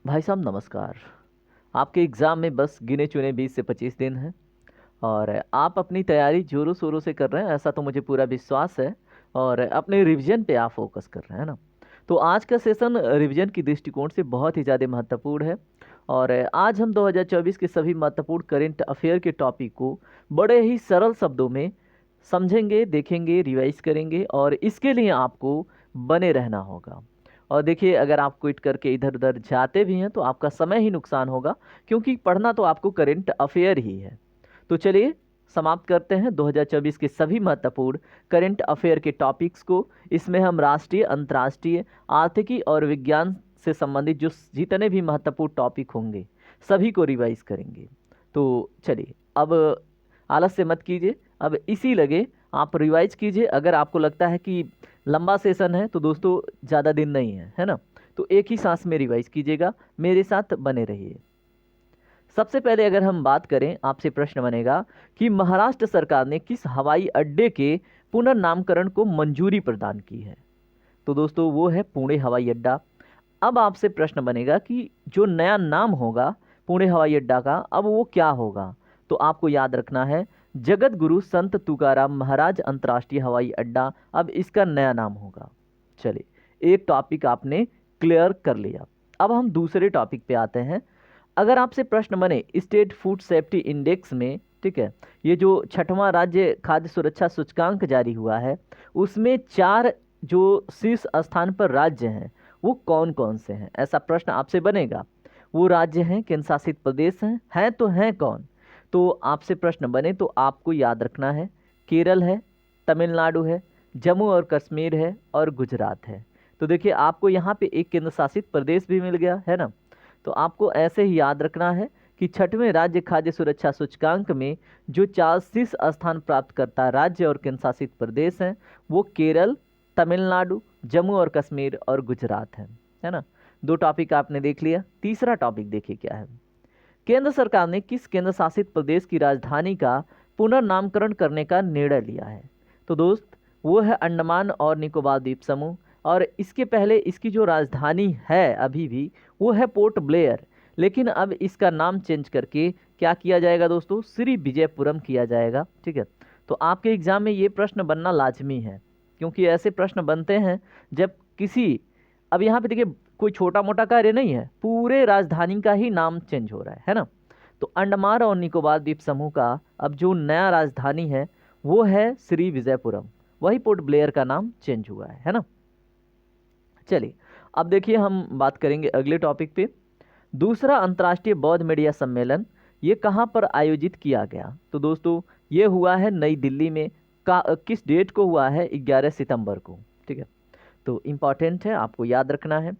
भाई साहब नमस्कार। आपके एग्ज़ाम में बस गिने चुने 20 से 25 दिन हैं और आप अपनी तैयारी ज़ोरों शोरों से कर रहे हैं, ऐसा तो मुझे पूरा विश्वास है। और अपने रिवीजन पे आप फोकस कर रहे हैं ना। तो आज का सेशन रिवीजन की दृष्टिकोण से बहुत ही ज़्यादा महत्वपूर्ण है। और आज हम 2024 के सभी महत्वपूर्ण करेंट अफेयर के टॉपिक को बड़े ही सरल शब्दों में समझेंगे, देखेंगे, रिवाइज करेंगे और इसके लिए आपको बने रहना होगा। और देखिए, अगर आप क्विट करके इधर उधर जाते भी हैं तो आपका समय ही नुकसान होगा, क्योंकि पढ़ना तो आपको करेंट अफेयर ही है। तो चलिए समाप्त करते हैं 2024 के सभी महत्वपूर्ण करेंट अफेयर के टॉपिक्स को। इसमें हम राष्ट्रीय, अंतर्राष्ट्रीय, आर्थिकी और विज्ञान से संबंधित जो जितने भी महत्वपूर्ण टॉपिक होंगे सभी को रिवाइज करेंगे। तो चलिए, अब आलस्य मत कीजिए, अब इसी लगे आप रिवाइज कीजिए। अगर आपको लगता है कि लंबा सेशन है तो दोस्तों ज़्यादा दिन नहीं है, है ना, तो एक ही सांस में रिवाइज कीजिएगा, मेरे साथ बने रहिए। सबसे पहले अगर हम बात करें, आपसे प्रश्न बनेगा कि महाराष्ट्र सरकार ने किस हवाई अड्डे के पुनर्नामकरण को मंजूरी प्रदान की है। तो दोस्तों वो है पुणे हवाई अड्डा। अब आपसे प्रश्न बनेगा कि जो नया नाम होगा पुणे हवाई अड्डा का, अब वो क्या होगा। तो आपको याद रखना है, जगत गुरु संत तुकाराम महाराज अंतर्राष्ट्रीय हवाई अड्डा, अब इसका नया नाम होगा। चलिए, एक टॉपिक आपने क्लियर कर लिया। अब हम दूसरे टॉपिक पे आते हैं। अगर आपसे प्रश्न बने स्टेट फूड सेफ्टी इंडेक्स में, ठीक है, ये जो छठवां राज्य खाद्य सुरक्षा सूचकांक जारी हुआ है, उसमें 4 जो शीर्ष स्थान पर राज्य हैं वो कौन कौन से हैं, ऐसा प्रश्न आपसे बनेगा। वो राज्य हैं, केंद्र शासित प्रदेश हैं तो हैं कौन। तो आपसे प्रश्न बने तो आपको याद रखना है, केरल है, तमिलनाडु है, जम्मू और कश्मीर है और गुजरात है। तो देखिए, आपको यहाँ पे एक केंद्र शासित प्रदेश भी मिल गया है ना। तो आपको ऐसे ही याद रखना है कि छठवें राज्य खाद्य सुरक्षा सूचकांक में जो 4 शीर्ष स्थान प्राप्त करता राज्य और केंद्र शासित प्रदेश हैं वो केरल, तमिलनाडु, जम्मू और कश्मीर और गुजरात है ना। 2 टॉपिक आपने देख लिया। तीसरा टॉपिक देखिए क्या है। केंद्र सरकार ने किस केंद्र शासित प्रदेश की राजधानी का पुनर्नामकरण करने का निर्णय लिया है। तो दोस्त वो है अंडमान और निकोबार द्वीप समूह। और इसके पहले इसकी जो राजधानी है अभी भी वो है पोर्ट ब्लेयर, लेकिन अब इसका नाम चेंज करके क्या किया जाएगा दोस्तों, श्री विजयपुरम किया जाएगा। ठीक है, तो आपके एग्जाम में ये प्रश्न बनना लाजमी है, क्योंकि ऐसे प्रश्न बनते हैं जब किसी, अब यहाँ पे देखिए कोई छोटा मोटा कार्य नहीं है, पूरे राजधानी का ही नाम चेंज हो रहा है ना। तो अंडमान और निकोबार द्वीप समूह का अब जो नया राजधानी है वो है श्री विजयपुरम, वही पोर्ट ब्लेयर का नाम चेंज हुआ है ना। चलिए, अब देखिए हम बात करेंगे अगले टॉपिक पे। दूसरा अंतर्राष्ट्रीय बौद्ध मीडिया सम्मेलन ये कहाँ पर आयोजित किया गया। तो दोस्तों ये हुआ है नई दिल्ली में। किस डेट को हुआ है, 11 सितंबर को। ठीक है, तो इम्पॉर्टेंट है, आपको याद रखना है।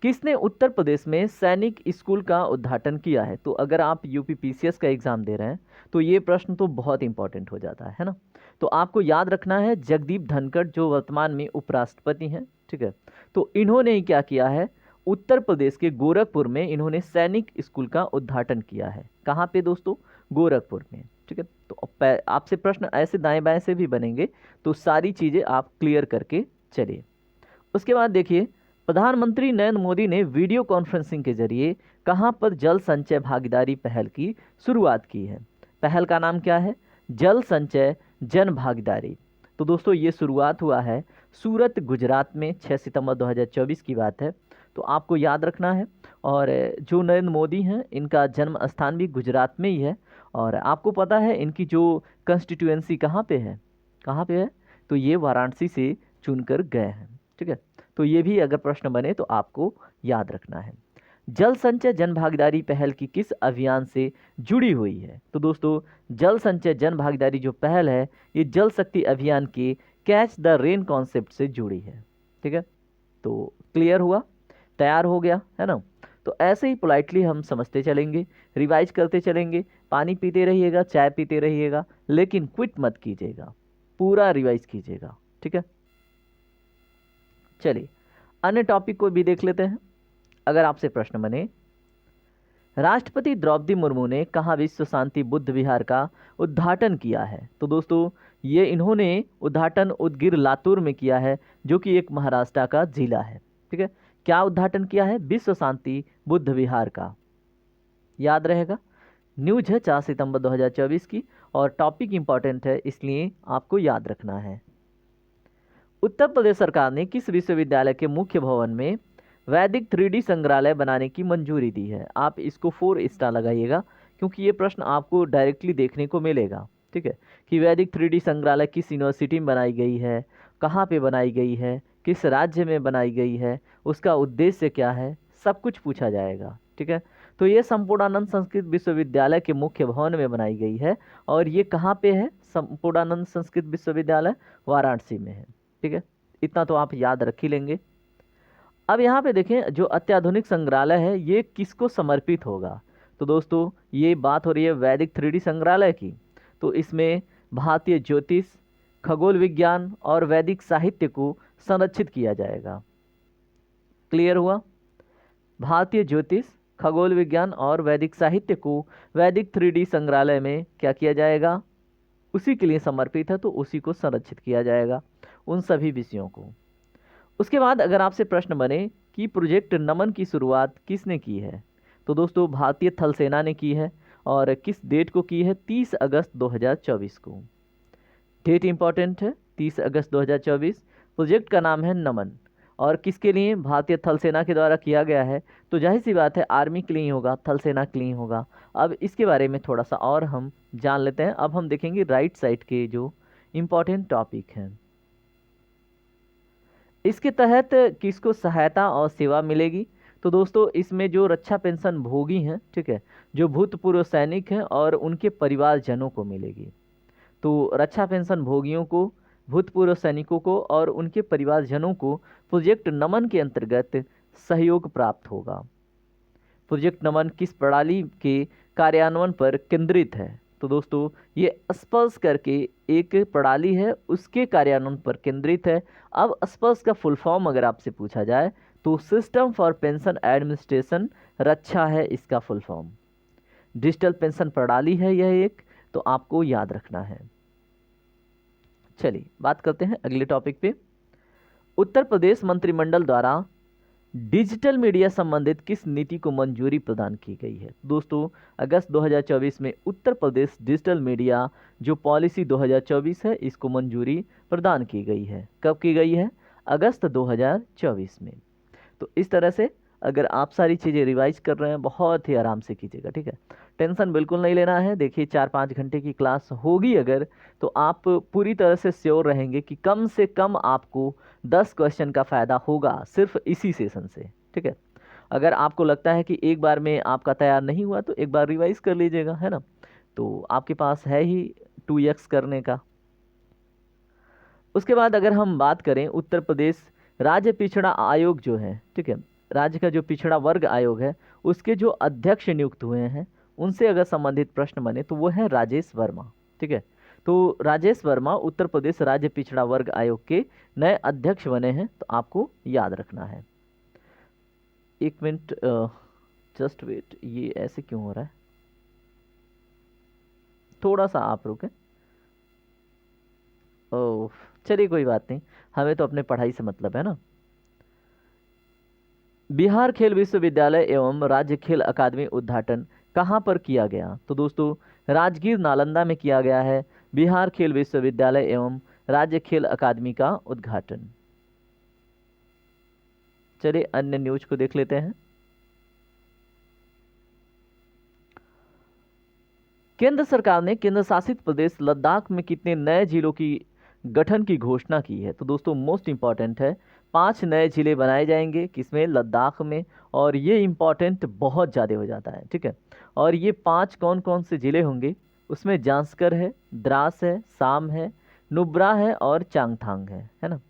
किसने उत्तर प्रदेश में सैनिक स्कूल का उद्घाटन किया है। तो अगर आप यूपी पीसीएस का एग्जाम दे रहे हैं तो ये प्रश्न तो बहुत इंपॉर्टेंट हो जाता है ना। तो आपको याद रखना है, जगदीप धनखड़ जो वर्तमान में उपराष्ट्रपति हैं। ठीक है, तो इन्होंने ही क्या किया है, उत्तर प्रदेश के गोरखपुर में इन्होंने सैनिक स्कूल का उद्घाटन किया है। कहाँ पे दोस्तों, गोरखपुर में। ठीक है, तो आपसे प्रश्न ऐसे दाएं बाएं से भी बनेंगे, तो सारी चीज़ें आप क्लियर करके चलिए। उसके बाद देखिए, प्रधानमंत्री नरेंद्र मोदी ने वीडियो कॉन्फ्रेंसिंग के जरिए कहां पर जल संचय भागीदारी पहल की शुरुआत की है। पहल का नाम क्या है, जल संचय जन भागीदारी। तो दोस्तों ये शुरुआत हुआ है सूरत, गुजरात में, 6 सितंबर 2024 की बात है। तो आपको याद रखना है। और जो नरेंद्र मोदी हैं इनका जन्म स्थान भी गुजरात में ही है। और आपको पता है इनकी जो कंस्टिट्यूएंसी कहाँ पे है, कहाँ पे है, तो ये वाराणसी से चुनकर गए हैं। ठीक है, तो ये भी अगर प्रश्न बने तो आपको याद रखना है। जल संचय जन भागीदारी पहल की किस अभियान से जुड़ी हुई है। तो दोस्तों जल संचय जन भागीदारी जो पहल है ये जल शक्ति अभियान के कैच द रेन कॉन्सेप्ट से जुड़ी है। ठीक है, तो क्लियर हुआ, तैयार हो गया है ना। तो ऐसे ही पोलाइटली हम समझते चलेंगे, रिवाइज करते चलेंगे, पानी पीते रहिएगा, चाय पीते रहिएगा, लेकिन क्विट मत कीजिएगा, पूरा रिवाइज कीजिएगा। ठीक है, चलिए अन्य टॉपिक को भी देख लेते हैं। अगर आपसे प्रश्न बने, राष्ट्रपति द्रौपदी मुर्मू ने कहाँ विश्व शांति बुद्ध विहार का उद्घाटन किया है। तो दोस्तों ये इन्होंने उद्घाटन उदगीर लातूर में किया है, जो कि एक महाराष्ट्र का जिला है। ठीक है, क्या उद्घाटन किया है? विश्व शांति बुद्ध विहार का। याद रहेगा। न्यूज है 4 सितंबर 2024 की और टॉपिक इंपॉर्टेंट है, इसलिए आपको याद रखना है। उत्तर प्रदेश सरकार ने किस विश्वविद्यालय के मुख्य भवन में वैदिक 3D संग्रहालय बनाने की मंजूरी दी है? आप इसको 4 स्टार लगाइएगा, क्योंकि ये प्रश्न आपको डायरेक्टली देखने को मिलेगा। ठीक है, कि वैदिक 3D संग्रहालय किस यूनिवर्सिटी में बनाई गई है, कहाँ पे बनाई गई है, किस राज्य में बनाई गई है, उसका उद्देश्य क्या है, सब कुछ पूछा जाएगा। ठीक है, तो ये संपूर्णानंद संस्कृत विश्वविद्यालय के मुख्य भवन में बनाई गई है और ये कहाँ पे है? संपूर्णानंद संस्कृत विश्वविद्यालय वाराणसी में है। ठीक है, इतना तो आप याद रख ही लेंगे। अब यहाँ पे देखें, जो अत्याधुनिक संग्रहालय है ये किसको समर्पित होगा? तो दोस्तों ये बात हो रही है वैदिक 3D संग्रहालय की, तो इसमें भारतीय ज्योतिष, खगोल विज्ञान और वैदिक साहित्य को संरक्षित किया जाएगा। क्लियर हुआ? भारतीय ज्योतिष, खगोल विज्ञान और वैदिक साहित्य को वैदिक 3D संग्रहालय में क्या किया जाएगा? उसी के लिए समर्पित है, तो उसी को संरक्षित किया जाएगा, उन सभी विषयों को। उसके बाद अगर आपसे प्रश्न बने कि प्रोजेक्ट नमन की शुरुआत किसने की है, तो दोस्तों भारतीय थल सेना ने की है और किस डेट को की है? 30 अगस्त 2024 को। डेट इंपॉर्टेंट है, 30 अगस्त 2024। प्रोजेक्ट का नाम है नमन और किसके लिए? भारतीय थल सेना के द्वारा किया गया है, तो जाहिर सी बात है आर्मी के लिए होगा, थल सेना के लिए होगा। अब इसके बारे में थोड़ा सा और हम जान लेते हैं। अब हम देखेंगे राइट साइड के जो इम्पोर्टेंट टॉपिक हैं। इसके तहत किसको सहायता और सेवा मिलेगी? तो दोस्तों इसमें जो रक्षा पेंशन भोगी हैं, ठीक है, जो भूतपूर्व सैनिक हैं और उनके परिवारजनों को मिलेगी। तो रक्षा पेंशन भोगियों को, भूतपूर्व सैनिकों को और उनके परिवारजनों को प्रोजेक्ट नमन के अंतर्गत सहयोग प्राप्त होगा। प्रोजेक्ट नमन किस प्रणाली के कार्यान्वयन पर केंद्रित है? तो दोस्तों ये स्पर्श करके एक प्रणाली है, उसके कार्यान्वयन पर केंद्रित है। अब स्पर्श का फुल फॉर्म अगर आपसे पूछा जाए तो सिस्टम फॉर पेंशन एडमिनिस्ट्रेशन रक्षा है इसका फुल फॉर्म। डिजिटल पेंशन प्रणाली है यह एक, तो आपको याद रखना है। चलिए बात करते हैं अगले टॉपिक पे। उत्तर प्रदेश मंत्रिमंडल द्वारा डिजिटल मीडिया संबंधित किस नीति को मंजूरी प्रदान की गई है? दोस्तों अगस्त 2024 में उत्तर प्रदेश डिजिटल मीडिया जो पॉलिसी 2024 है इसको मंजूरी प्रदान की गई है। कब की गई है? अगस्त 2024 में। तो इस तरह से अगर आप सारी चीज़ें रिवाइज कर रहे हैं बहुत ही आराम से कीजिएगा। ठीक है, टेंशन बिल्कुल नहीं लेना है। देखिए 4-5 घंटे की क्लास होगी अगर, तो आप पूरी तरह से श्योर रहेंगे कि कम से कम आपको 10 क्वेश्चन का फ़ायदा होगा सिर्फ इसी सेशन से। ठीक है, अगर आपको लगता है कि एक बार में आपका तैयार नहीं हुआ तो एक बार रिवाइज कर लीजिएगा, है ना। तो आपके पास है ही 2x करने का। उसके बाद अगर हम बात करें उत्तर प्रदेश राज्य पिछड़ा आयोग जो है, ठीक है, राज्य का जो पिछड़ा वर्ग आयोग है उसके जो अध्यक्ष नियुक्त हुए हैं उनसे अगर संबंधित प्रश्न बने तो वो है राजेश वर्मा। ठीक है, तो राजेश वर्मा उत्तर प्रदेश राज्य पिछड़ा वर्ग आयोग के नए अध्यक्ष बने हैं, तो आपको याद रखना है। एक मिनट, जस्ट वेट, ये ऐसे क्यों हो रहा है? थोड़ा सा आप रुके। ओह चलिए कोई बात नहीं, हमें तो अपने पढ़ाई से मतलब है ना। बिहार खेल विश्वविद्यालय एवं राज्य खेल अकादमी उद्घाटन कहाँ पर किया गया? तो दोस्तों राजगीर नालंदा में किया गया है बिहार खेल विश्वविद्यालय एवं राज्य खेल अकादमी का उद्घाटन। चलिए अन्य न्यूज को देख लेते हैं। केंद्र सरकार ने केंद्र शासित प्रदेश लद्दाख में कितने नए जिलों की गठन की घोषणा की है? तो दोस्तों मोस्ट इंपॉर्टेंट है, 5 नए जिले बनाए जाएंगे किसमें? लद्दाख में। और ये इंपॉर्टेंट बहुत ज़्यादा हो जाता है। ठीक है, और ये 5 कौन कौन से ज़िले होंगे? उसमें जांस्कर है, द्रास है, साम है, नुब्रा है और चांगथांग है ना।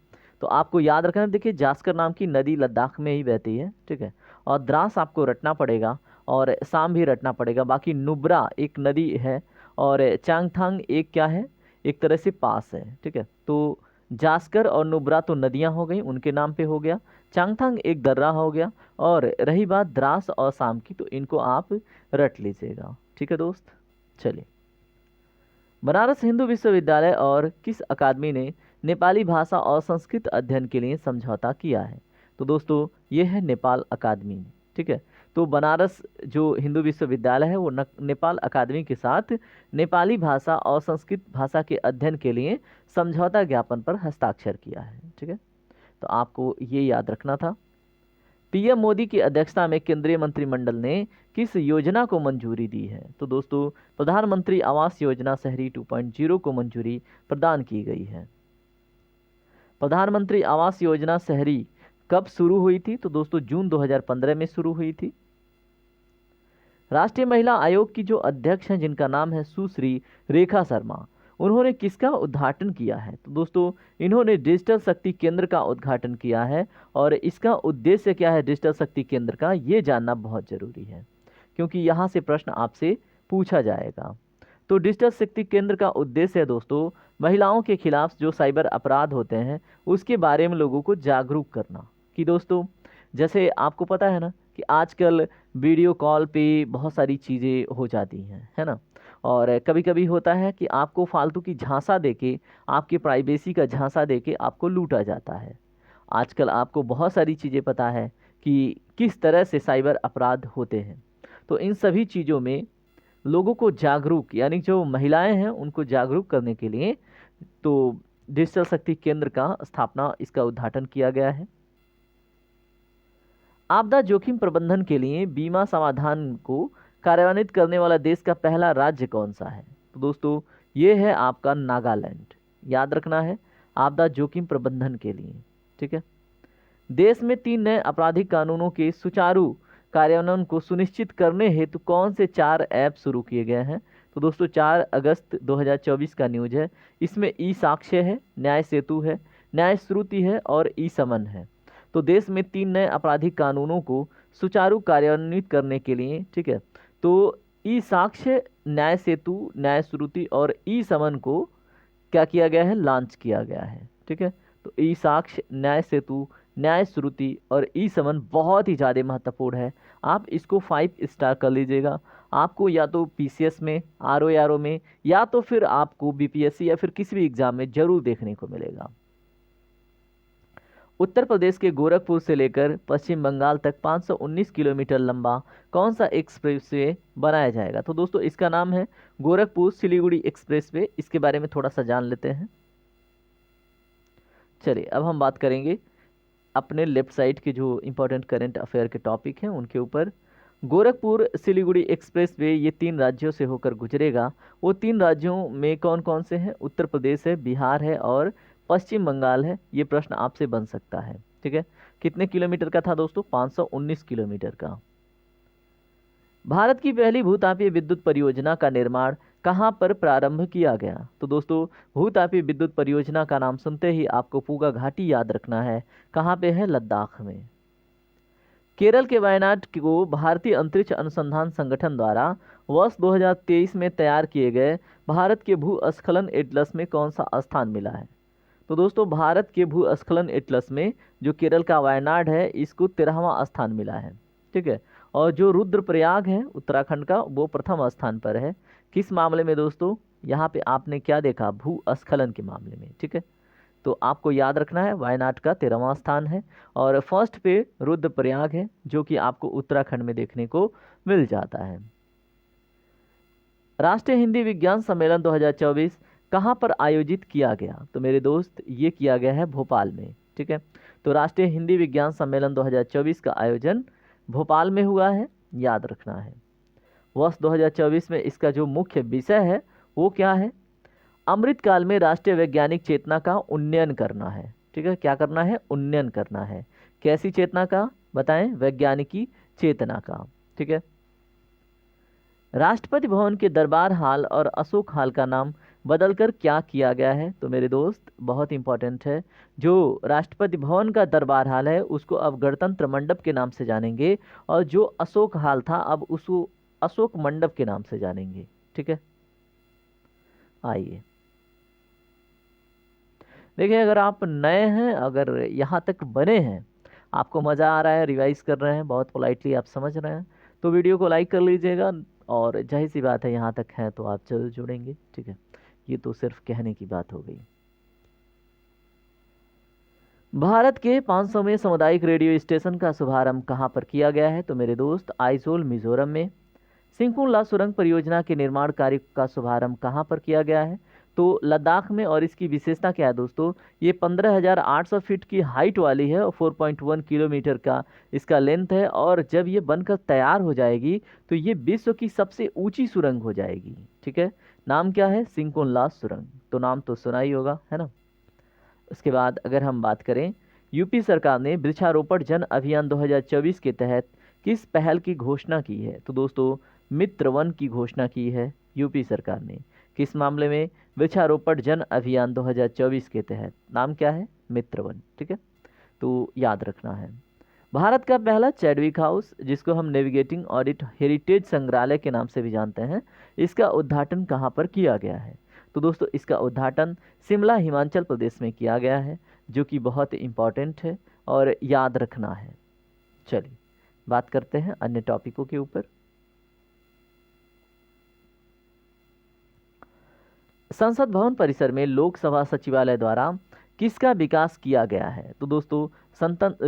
तो आपको याद रखना, देखिए जास्कर नाम की नदी लद्दाख में ही बहती है। ठीक है, और द्रास आपको रटना पड़ेगा और साम भी रटना पड़ेगा। बाकी नुब्रा एक नदी है और चांगथांग एक क्या है? एक तरह से पास है। ठीक है, तो जास्कर और नुब्रा तो नदियां हो गई, उनके नाम पे हो गया। चांगथांग एक दर्रा हो गया। और रही बात द्रास और साम की, तो इनको आप रट लीजिएगा। ठीक है दोस्त, चलिए। बनारस हिंदू विश्वविद्यालय और किस अकादमी ने नेपाली भाषा और संस्कृत अध्ययन के लिए समझौता किया है? तो दोस्तों ये है नेपाल अकादमी, ठीक है। तो बनारस जो हिंदू विश्वविद्यालय है वो नेपाल अकादमी के साथ नेपाली भाषा और संस्कृत भाषा के अध्ययन के लिए समझौता ज्ञापन पर हस्ताक्षर किया है, ठीक है। तो आपको ये याद रखना था। पीएम मोदी की अध्यक्षता में केंद्रीय मंत्रिमंडल ने किस योजना को मंजूरी दी है? तो दोस्तों प्रधानमंत्री आवास योजना शहरी 2.0 को मंजूरी प्रदान की गई है। प्रधानमंत्री आवास योजना शहरी कब शुरू हुई थी? तो दोस्तों जून 2015 में शुरू हुई थी। राष्ट्रीय महिला आयोग की जो अध्यक्ष हैं जिनका नाम है सुश्री रेखा शर्मा, उन्होंने किसका उद्घाटन किया है? तो दोस्तों इन्होंने डिजिटल शक्ति केंद्र का उद्घाटन किया है। और इसका उद्देश्य क्या है डिजिटल शक्ति केंद्र का, ये जानना बहुत ज़रूरी है क्योंकि यहाँ से प्रश्न आपसे पूछा जाएगा। तो डिजिटल शक्ति केंद्र का उद्देश्य है दोस्तों महिलाओं के खिलाफ जो साइबर अपराध होते हैं उसके बारे में लोगों को जागरूक करना। कि दोस्तों जैसे आपको पता है ना कि आजकल वीडियो कॉल पे बहुत सारी चीज़ें हो जाती हैं, है ना। और कभी कभी होता है कि आपको फालतू की झांसा देके, आपकी प्राइवेसी का झांसा देके आपको लूटा जाता है। आजकल आपको बहुत सारी चीज़ें पता है कि किस तरह से साइबर अपराध होते हैं। तो इन सभी चीज़ों में लोगों को जागरूक, यानी जो महिलाएं हैं उनको जागरूक करने के लिए तो डिजिटल शक्ति केंद्र का स्थापना, इसका उद्घाटन किया गया है। आपदा जोखिम प्रबंधन के लिए बीमा समाधान को कार्यान्वित करने वाला देश का पहला राज्य कौन सा है? तो दोस्तों ये है आपका नागालैंड। याद रखना है आपदा जोखिम प्रबंधन के लिए, ठीक है। देश में 3 नए आपराधिक कानूनों के सुचारू कार्यान्वयन को सुनिश्चित करने हेतु कौन से 4 ऐप शुरू किए गए हैं? तो दोस्तों 4 अगस्त 2024 का न्यूज है। इसमें ई साक्ष्य है, न्याय सेतु है, न्याय श्रुति है और ई समन है। तो देश में 3 नए आपराधिक कानूनों को सुचारू कार्यान्वित करने के लिए, ठीक है, तो ई साक्ष्य, न्याय सेतु, न्याय श्रुति और ई समन को क्या किया गया है? लॉन्च किया गया है, ठीक है। तो ई साक्ष्य, न्याय सेतु, न्याय श्रुति और ई समन बहुत ही ज़्यादा महत्वपूर्ण है। आप इसको 5 स्टार कर लीजिएगा। आपको या तो पीसीएस में, आरओ में, या तो फिर आपको बीपीएससी या फिर किसी भी एग्जाम में जरूर देखने को मिलेगा। उत्तर प्रदेश के गोरखपुर से लेकर पश्चिम बंगाल तक 519 किलोमीटर लंबा कौन सा एक्सप्रेसवे बनाया जाएगा? तो दोस्तों इसका नाम है गोरखपुर सिलीगुड़ी एक्सप्रेसवे। इसके बारे में थोड़ा सा जान लेते हैं। चलिए अब हम बात करेंगे अपने लेफ्ट साइड के जो इंपॉर्टेंट करंट अफेयर के टॉपिक हैं उनके ऊपर। गोरखपुर सिलीगुड़ी एक्सप्रेसवे ये 3 राज्यों से होकर गुजरेगा। वो 3 राज्यों में कौन कौन से हैं? उत्तर प्रदेश है, बिहार है और पश्चिम बंगाल है। ये प्रश्न आपसे बन सकता है, ठीक है। कितने किलोमीटर का था दोस्तों? 519 किलोमीटर का। भारत की पहली भूतापीय विद्युत परियोजना का निर्माण कहाँ पर प्रारंभ किया गया? तो दोस्तों भूतापीय विद्युत परियोजना का नाम सुनते ही आपको पूगा घाटी याद रखना है। कहाँ पे है? लद्दाख में। केरल के वायनाड को भारतीय अंतरिक्ष अनुसंधान संगठन द्वारा वर्ष 2023 में तैयार किए गए भारत के भूस्खलन एटलस में कौन सा स्थान मिला है? तो दोस्तों भारत के भूस्खलन एटलस में जो केरल का वायनाड है इसको 13वां स्थान मिला है, ठीक है। और जो रुद्रप्रयाग है उत्तराखंड का, वो प्रथम स्थान पर है। किस मामले में दोस्तों? यहाँ पे आपने क्या देखा? भूस्खलन के मामले में, ठीक है। तो आपको याद रखना है वायनाड का 13वां स्थान है और फर्स्ट पे रुद्रप्रयाग है जो कि आपको उत्तराखंड में देखने को मिल जाता है। राष्ट्रीय हिंदी विज्ञान सम्मेलन 2024 कहाँ पर आयोजित किया गया? तो मेरे दोस्त ये किया गया है भोपाल में, ठीक है। तो राष्ट्रीय हिंदी विज्ञान सम्मेलन 2024 का आयोजन भोपाल में हुआ है, याद रखना है। वर्ष 2024 में इसका जो मुख्य विषय है वो क्या है? अमृतकाल में राष्ट्रीय वैज्ञानिक चेतना का उन्नयन करना है, ठीक है। क्या करना है? उन्नयन करना है। कैसी चेतना का? बताएं। वैज्ञानिकी चेतना का, ठीक है। राष्ट्रपति भवन के दरबार हाल और अशोक हाल का नाम बदलकर क्या किया गया है? तो मेरे दोस्त बहुत इंपॉर्टेंट है, जो राष्ट्रपति भवन का दरबार हाल है उसको अब गणतंत्र मंडप के नाम से जानेंगे और जो अशोक हाल था अब उसको अशोक मंडप के नाम से जानेंगे, ठीक है। आइए देखिए, अगर आप नए हैं, अगर यहाँ तक बने हैं, आपको मज़ा आ रहा है, रिवाइज कर रहे हैं, बहुत पोलाइटली आप समझ रहे हैं, तो वीडियो को लाइक कर लीजिएगा। और जाहिर सी बात है यहाँ तक है तो आप जरूर जुड़ेंगे, ठीक है। ये तो सिर्फ कहने की बात हो गई। भारत के 500वें सामुदायिक रेडियो स्टेशन का शुभारंभ कहाँ पर किया गया है? तो मेरे दोस्त आइजोल मिजोरम में। सिंकुला सुरंग परियोजना के निर्माण कार्य का शुभारंभ कहाँ पर किया गया है? तो लद्दाख में। और इसकी विशेषता क्या है दोस्तों? ये 15,800 फीट की हाइट वाली है और 4.1 किलोमीटर का इसका लेंथ है। और जब ये बनकर तैयार हो जाएगी तो ये विश्व की सबसे ऊंची सुरंग हो जाएगी। ठीक है, नाम क्या है? सिंकुला सुरंग। तो नाम तो सुना ही होगा, है ना। उसके बाद अगर हम बात करें, यूपी सरकार ने वृक्षारोपण जन अभियान 2024 के तहत किस पहल की घोषणा की है? तो दोस्तों मित्र वन की घोषणा की है यूपी सरकार ने। किस मामले में? वृक्षारोपण जन अभियान 2024 के तहत। नाम क्या है? मित्र वन। ठीक है, तो याद रखना है। भारत का पहला चैडविक हाउस, जिसको हम नेविगेटिंग ऑडिट हेरिटेज संग्रहालय के नाम से भी जानते हैं, इसका उद्घाटन कहाँ पर किया गया है? तो दोस्तों इसका उद्घाटन शिमला हिमाचल प्रदेश में किया गया है, जो कि बहुत इम्पॉर्टेंट है और याद रखना है। चलिए बात करते हैं अन्य टॉपिकों के ऊपर। संसद भवन परिसर में लोकसभा सचिवालय द्वारा किसका विकास किया गया है? तो दोस्तों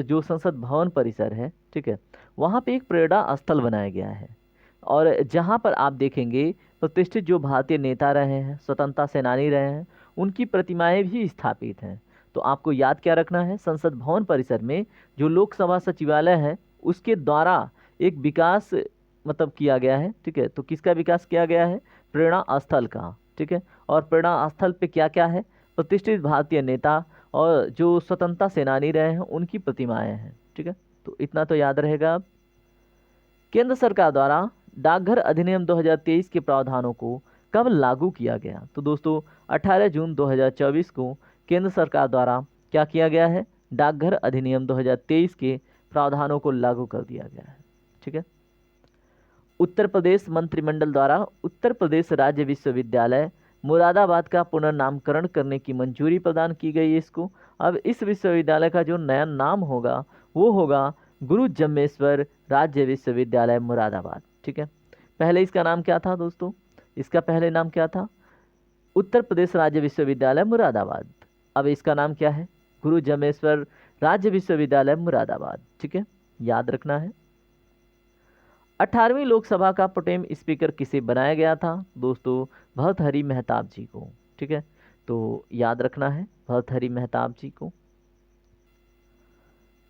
जो संसद भवन परिसर है, ठीक है, वहाँ पे एक प्रेरणा स्थल बनाया गया है। और जहाँ पर आप देखेंगे प्रतिष्ठित जो भारतीय नेता रहे हैं, स्वतंत्रता सेनानी रहे हैं, उनकी प्रतिमाएं भी स्थापित हैं। तो आपको याद क्या रखना है? संसद भवन परिसर में जो लोकसभा सचिवालय है उसके द्वारा एक विकास मतलब किया गया है। ठीक है, तो किसका विकास किया गया है? प्रेरणा स्थल का। ठीक है, और प्रेरणा स्थल पे क्या क्या है? प्रतिष्ठित भारतीय नेता और जो स्वतंत्रता सेनानी रहे हैं उनकी प्रतिमाएं हैं। ठीक है, तो इतना तो याद रहेगा। अब केंद्र सरकार द्वारा डाकघर अधिनियम 2023 के प्रावधानों को कब लागू किया गया? तो दोस्तों 18 जून 2024 को केंद्र सरकार द्वारा क्या किया गया है? डाकघर अधिनियम 2023 के प्रावधानों को लागू कर दिया गया है। ठीक है, उत्तर प्रदेश मंत्रिमंडल द्वारा उत्तर प्रदेश राज्य विश्वविद्यालय मुरादाबाद का पुनर्नामकरण करने की मंजूरी प्रदान की गई है इसको। अब इस विश्वविद्यालय का जो नया नाम होगा वो होगा गुरु जम्मेश्वर राज्य विश्वविद्यालय मुरादाबाद। ठीक है, पहले इसका नाम क्या था दोस्तों? इसका पहले नाम क्या था? उत्तर प्रदेश राज्य विश्वविद्यालय मुरादाबाद। अब इसका नाम क्या है? गुरु जम्मेश्वर राज्य विश्वविद्यालय मुरादाबाद। ठीक है, याद रखना है। 18वीं लोकसभा का प्रोटेम स्पीकर किसे बनाया गया था? दोस्तों भर्तृहरि मेहताब जी को। ठीक है, तो याद रखना है भर्तृहरि मेहताब जी को।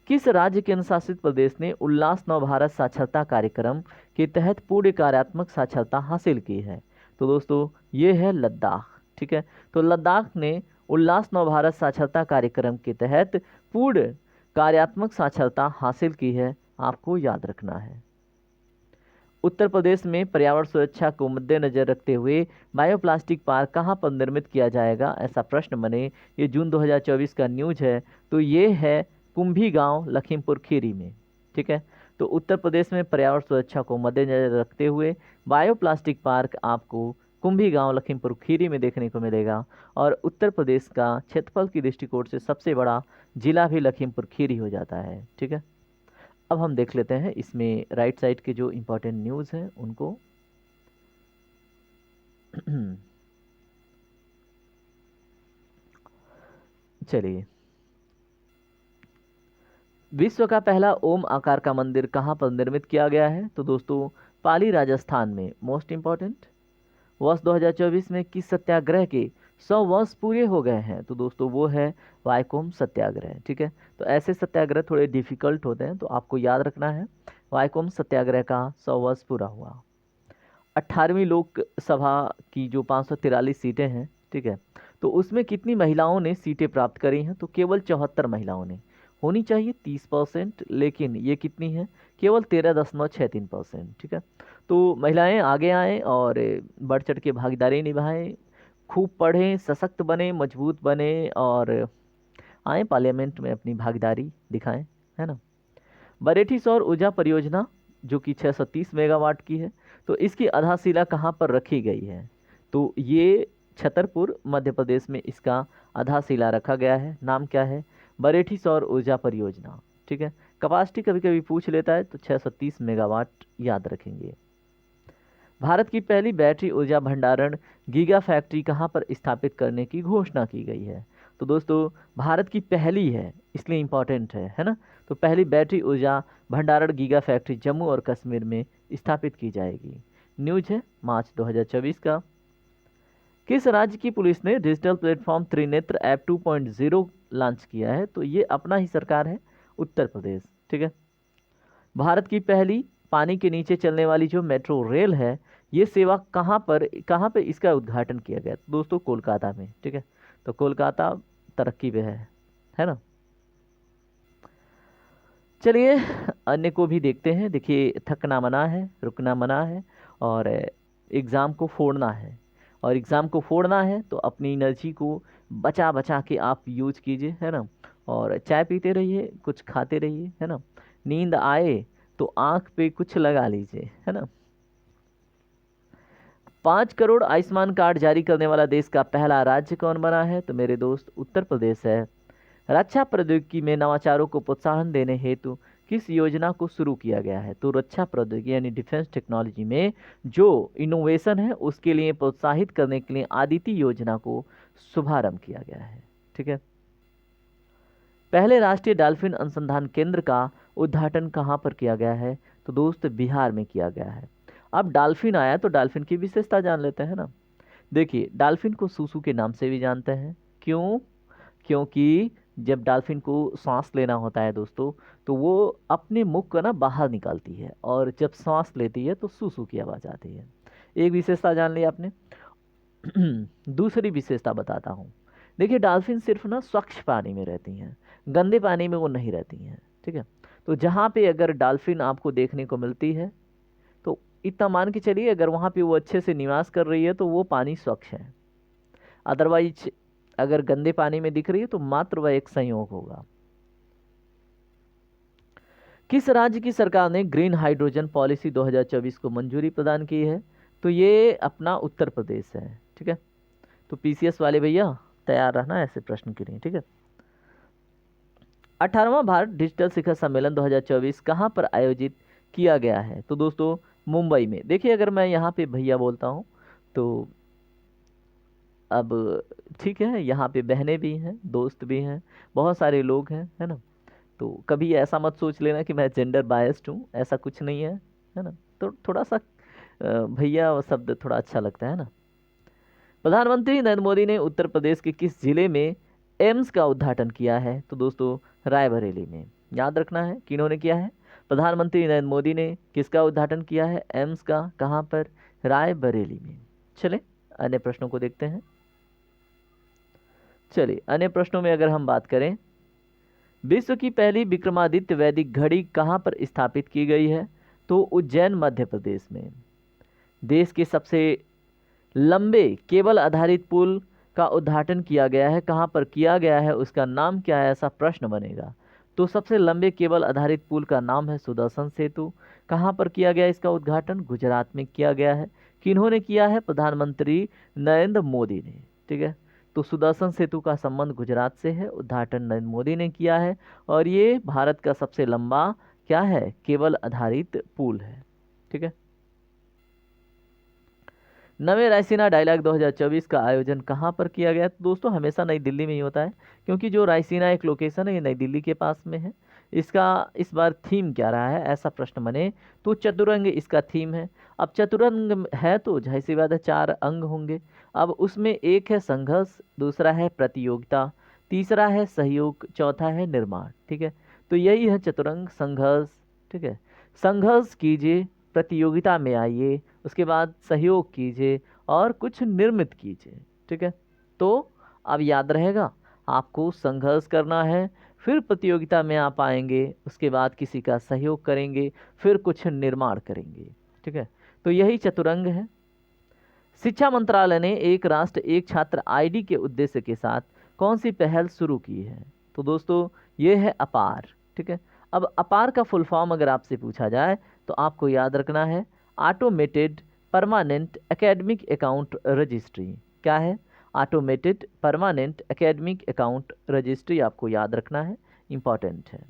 किस राज्य केंद्र शासित प्रदेश ने उल्लास नव भारत साक्षरता कार्यक्रम के तहत पूर्ण कार्यात्मक साक्षरता हासिल की है? तो दोस्तों ये है लद्दाख। ठीक है, तो लद्दाख ने उल्लास नव भारत साक्षरता कार्यक्रम के तहत पूर्ण कार्यात्मक साक्षरता हासिल की है, आपको याद रखना है। उत्तर प्रदेश में पर्यावरण सुरक्षा को मद्देनजर रखते हुए बायोप्लास्टिक पार्क कहाँ पर निर्मित किया जाएगा? ऐसा प्रश्न बने, ये जून 2024 का न्यूज है। तो ये है कुंभी गांव लखीमपुर खीरी में। ठीक है, तो उत्तर प्रदेश में पर्यावरण सुरक्षा को मद्देनजर रखते हुए बायोप्लास्टिक पार्क आपको कुंभी गांव लखीमपुर खीरी में देखने को मिलेगा। और उत्तर प्रदेश का क्षेत्रफल की दृष्टिकोण से सबसे बड़ा जिला भी लखीमपुर खीरी हो जाता है। ठीक है, अब हम देख लेते हैं इसमें राइट साइड के जो इम्पोर्टेंट न्यूज़ हैं उनको। चलिए, विश्व का पहला ओम आकार का मंदिर कहाँ पर निर्मित किया गया है? तो दोस्तों पाली राजस्थान में। मोस्ट इम्पॉर्टेंट, वर्ष 2024 में किस सत्याग्रह के 100 वर्ष पूरे हो गए हैं? तो दोस्तों वो है वाइकोम सत्याग्रह। ठीक है, तो ऐसे सत्याग्रह थोड़े डिफिकल्ट होते हैं, तो आपको याद रखना है वाइकोम सत्याग्रह का 100 वर्ष पूरा हुआ। 18वीं लोकसभा की जो 543 सीटें हैं, ठीक है, तो उसमें कितनी महिलाओं ने सीटें प्राप्त करी हैं? तो केवल 74 महिलाओं ने। होनी चाहिए 30%, लेकिन ये कितनी है? केवल 13.63%। ठीक है, तो महिलाएं आगे आएँ और बढ़ चढ़ के भागीदारी निभाएं, खूब पढ़ें, सशक्त बने, मजबूत बने और आए पार्लियामेंट में अपनी भागीदारी दिखाएं, है ना। बरेठी सौर ऊर्जा परियोजना जो कि 630 मेगावाट की है, तो इसकी आधारशिला कहाँ पर रखी गई है? तो ये छतरपुर मध्य प्रदेश में इसका आधारशिला रखा गया है। नाम क्या है? बरेठी सौर ऊर्जा परियोजना। ठीक है, कैपेसिटी कभी कभी पूछ लेता है, तो 630 मेगावाट याद रखेंगे। भारत की पहली बैटरी ऊर्जा भंडारण गीगा फैक्ट्री कहाँ पर स्थापित करने की घोषणा की गई है? तो दोस्तों भारत की पहली है, इसलिए इम्पोर्टेंट है ना। तो पहली बैटरी ऊर्जा भंडारण गीगा फैक्ट्री जम्मू और कश्मीर में स्थापित की जाएगी। न्यूज है मार्च 2024 का। किस राज्य की पुलिस ने digital platform Trinetra app 2.0 launch किया है? तो ये अपना ही सरकार है, उत्तर प्रदेश। ठीक है। भारत की पहली पानी के नीचे चलने वाली जो मेट्रो रेल है, ये सेवा कहाँ पर इसका उद्घाटन किया गया? तो दोस्तों कोलकाता में। ठीक है। तो कोलकाता तरक्की पे है ना। चलिए अन्य को भी देखते हैं। देखिए थकना मना है, रुकना मना है, और एग्ज़ाम को फोड़ना है। और एग्ज़ाम को फोड़ना है तो अपनी एनर्जी को बचा बचा के आप यूज कीजिए, है ना। और चाय पीते रहिए, कुछ खाते रहिए, है ना। नींद आए तो आँख पे कुछ लगा लीजिए, है ना। 5 करोड़ आयुष्मान कार्ड जारी करने वाला देश का पहला राज्य कौन बना है? तो मेरे दोस्त उत्तर प्रदेश है। रक्षा प्रौद्योगिकी में नवाचारों को प्रोत्साहन देने हेतु किस योजना को शुरू किया गया है? तो रक्षा प्रौद्योगिकी यानी डिफेंस टेक्नोलॉजी में जो इनोवेशन है उसके लिए प्रोत्साहित करने के लिए आदिति योजना को शुभारंभ किया गया है। ठीक है। पहले राष्ट्रीय डॉल्फिन अनुसंधान केंद्र का उद्घाटन कहाँ पर किया गया है? तो दोस्त बिहार में किया गया है। अब डॉल्फिन आया तो डॉल्फिन की विशेषता जान लेते हैं ना। देखिए डॉल्फिन को सूसू के नाम से भी जानते हैं। क्यों? क्योंकि जब डॉल्फिन को सांस लेना होता है दोस्तों, तो वो अपने मुख को ना बाहर निकालती है, और जब सांस लेती है तो सूसू की आवाज़ आती है। एक विशेषता जान ली आपने। दूसरी विशेषता बताता हूँ। देखिए डॉल्फिन सिर्फ ना स्वच्छ पानी में रहती हैं, गंदे पानी में वो नहीं रहती हैं। ठीक है। तो जहाँ पे अगर डॉल्फिन आपको देखने को मिलती है, तो इतना मान के चलिए अगर वहाँ पे वो अच्छे से निवास कर रही है तो वो पानी स्वच्छ है। अदरवाइज अगर गंदे पानी में दिख रही है तो मात्र वह एक संयोग होगा। किस राज्य की सरकार ने ग्रीन हाइड्रोजन पॉलिसी 2024 को मंजूरी प्रदान की है? तो ये अपना उत्तर प्रदेश है। ठीक है। तो पीसीएस वाले भैया तैयार रहना ऐसे प्रश्न के लिए। ठीक है। 18वां भारत डिजिटल शिखर सम्मेलन 2024 कहाँ पर आयोजित किया गया है? तो दोस्तों मुंबई में। देखिए अगर मैं यहाँ पे भैया बोलता हूँ तो अब ठीक है, यहाँ पे बहनें भी हैं, दोस्त भी हैं, बहुत सारे लोग हैं, है ना। तो कभी ऐसा मत सोच लेना कि मैं जेंडर बायस्ड हूँ, ऐसा कुछ नहीं है ना। तो थोड़ा सा भैया शब्द थोड़ा अच्छा लगता है ना। प्रधानमंत्री नरेंद्र मोदी ने उत्तर प्रदेश के किस जिले में एम्स का उद्घाटन किया है? तो दोस्तों रायबरेली में। याद रखना है कि इन्होंने किया है। प्रधानमंत्री नरेंद्र मोदी ने किसका उद्घाटन किया है? एम्स का। कहाँ पर? रायबरेली में। चले अन्य प्रश्नों को देखते हैं। चलिए अन्य प्रश्नों में अगर हम बात करें, विश्व की पहली विक्रमादित्य वैदिक घड़ी कहाँ पर स्थापित की गई है? तो उज्जैन मध्य प्रदेश में। देश के सबसे लंबे केबल आधारित पुल का उद्घाटन किया गया है, कहाँ पर किया गया है, उसका नाम क्या है, ऐसा प्रश्न बनेगा। तो सबसे लंबे केबल आधारित पुल का नाम है सुदर्शन सेतु। कहाँ पर किया गया इसका उद्घाटन? गुजरात में किया गया है। किन्होंने किया है? प्रधानमंत्री नरेंद्र मोदी ने। ठीक है। तो सुदर्शन सेतु का संबंध गुजरात से है, उद्घाटन नरेंद्र मोदी ने किया है, और ये भारत का सबसे लंबा क्या है? केबल आधारित पुल है। ठीक है। नवे रायसीना डायलॉग 2024 का आयोजन कहाँ पर किया गया? तो दोस्तों हमेशा नई दिल्ली में ही होता है, क्योंकि जो रायसीना एक लोकेशन है ये नई दिल्ली के पास में है। इसका इस बार थीम क्या रहा है, ऐसा प्रश्न बने तो चतुरंग इसका थीम है। अब चतुरंग है तो जाहिर सी बात है 4 अंग होंगे। अब उसमें एक है संघर्ष, दूसरा है प्रतियोगिता, तीसरा है सहयोग, चौथा है निर्माण। ठीक है। तो यही है चतुरंग, संघर्ष। ठीक है। संघर्ष कीजिए, प्रतियोगिता में आइए, उसके बाद सहयोग कीजिए और कुछ निर्मित कीजिए। ठीक है। तो अब याद रहेगा, आपको संघर्ष करना है, फिर प्रतियोगिता में आप आएंगे, उसके बाद किसी का सहयोग करेंगे, फिर कुछ निर्माण करेंगे। ठीक है। तो यही चतुरंग है। शिक्षा मंत्रालय ने एक राष्ट्र एक छात्र आईडी के उद्देश्य के साथ कौन सी पहल शुरू की है? तो दोस्तों ये है अपार। ठीक है। अब अपार का फुल फॉर्म अगर आपसे पूछा जाए तो आपको याद रखना है automated permanent academic account registry. क्या है? Automated permanent academic account registry, आपको याद रखना है, इंपॉर्टेंट है।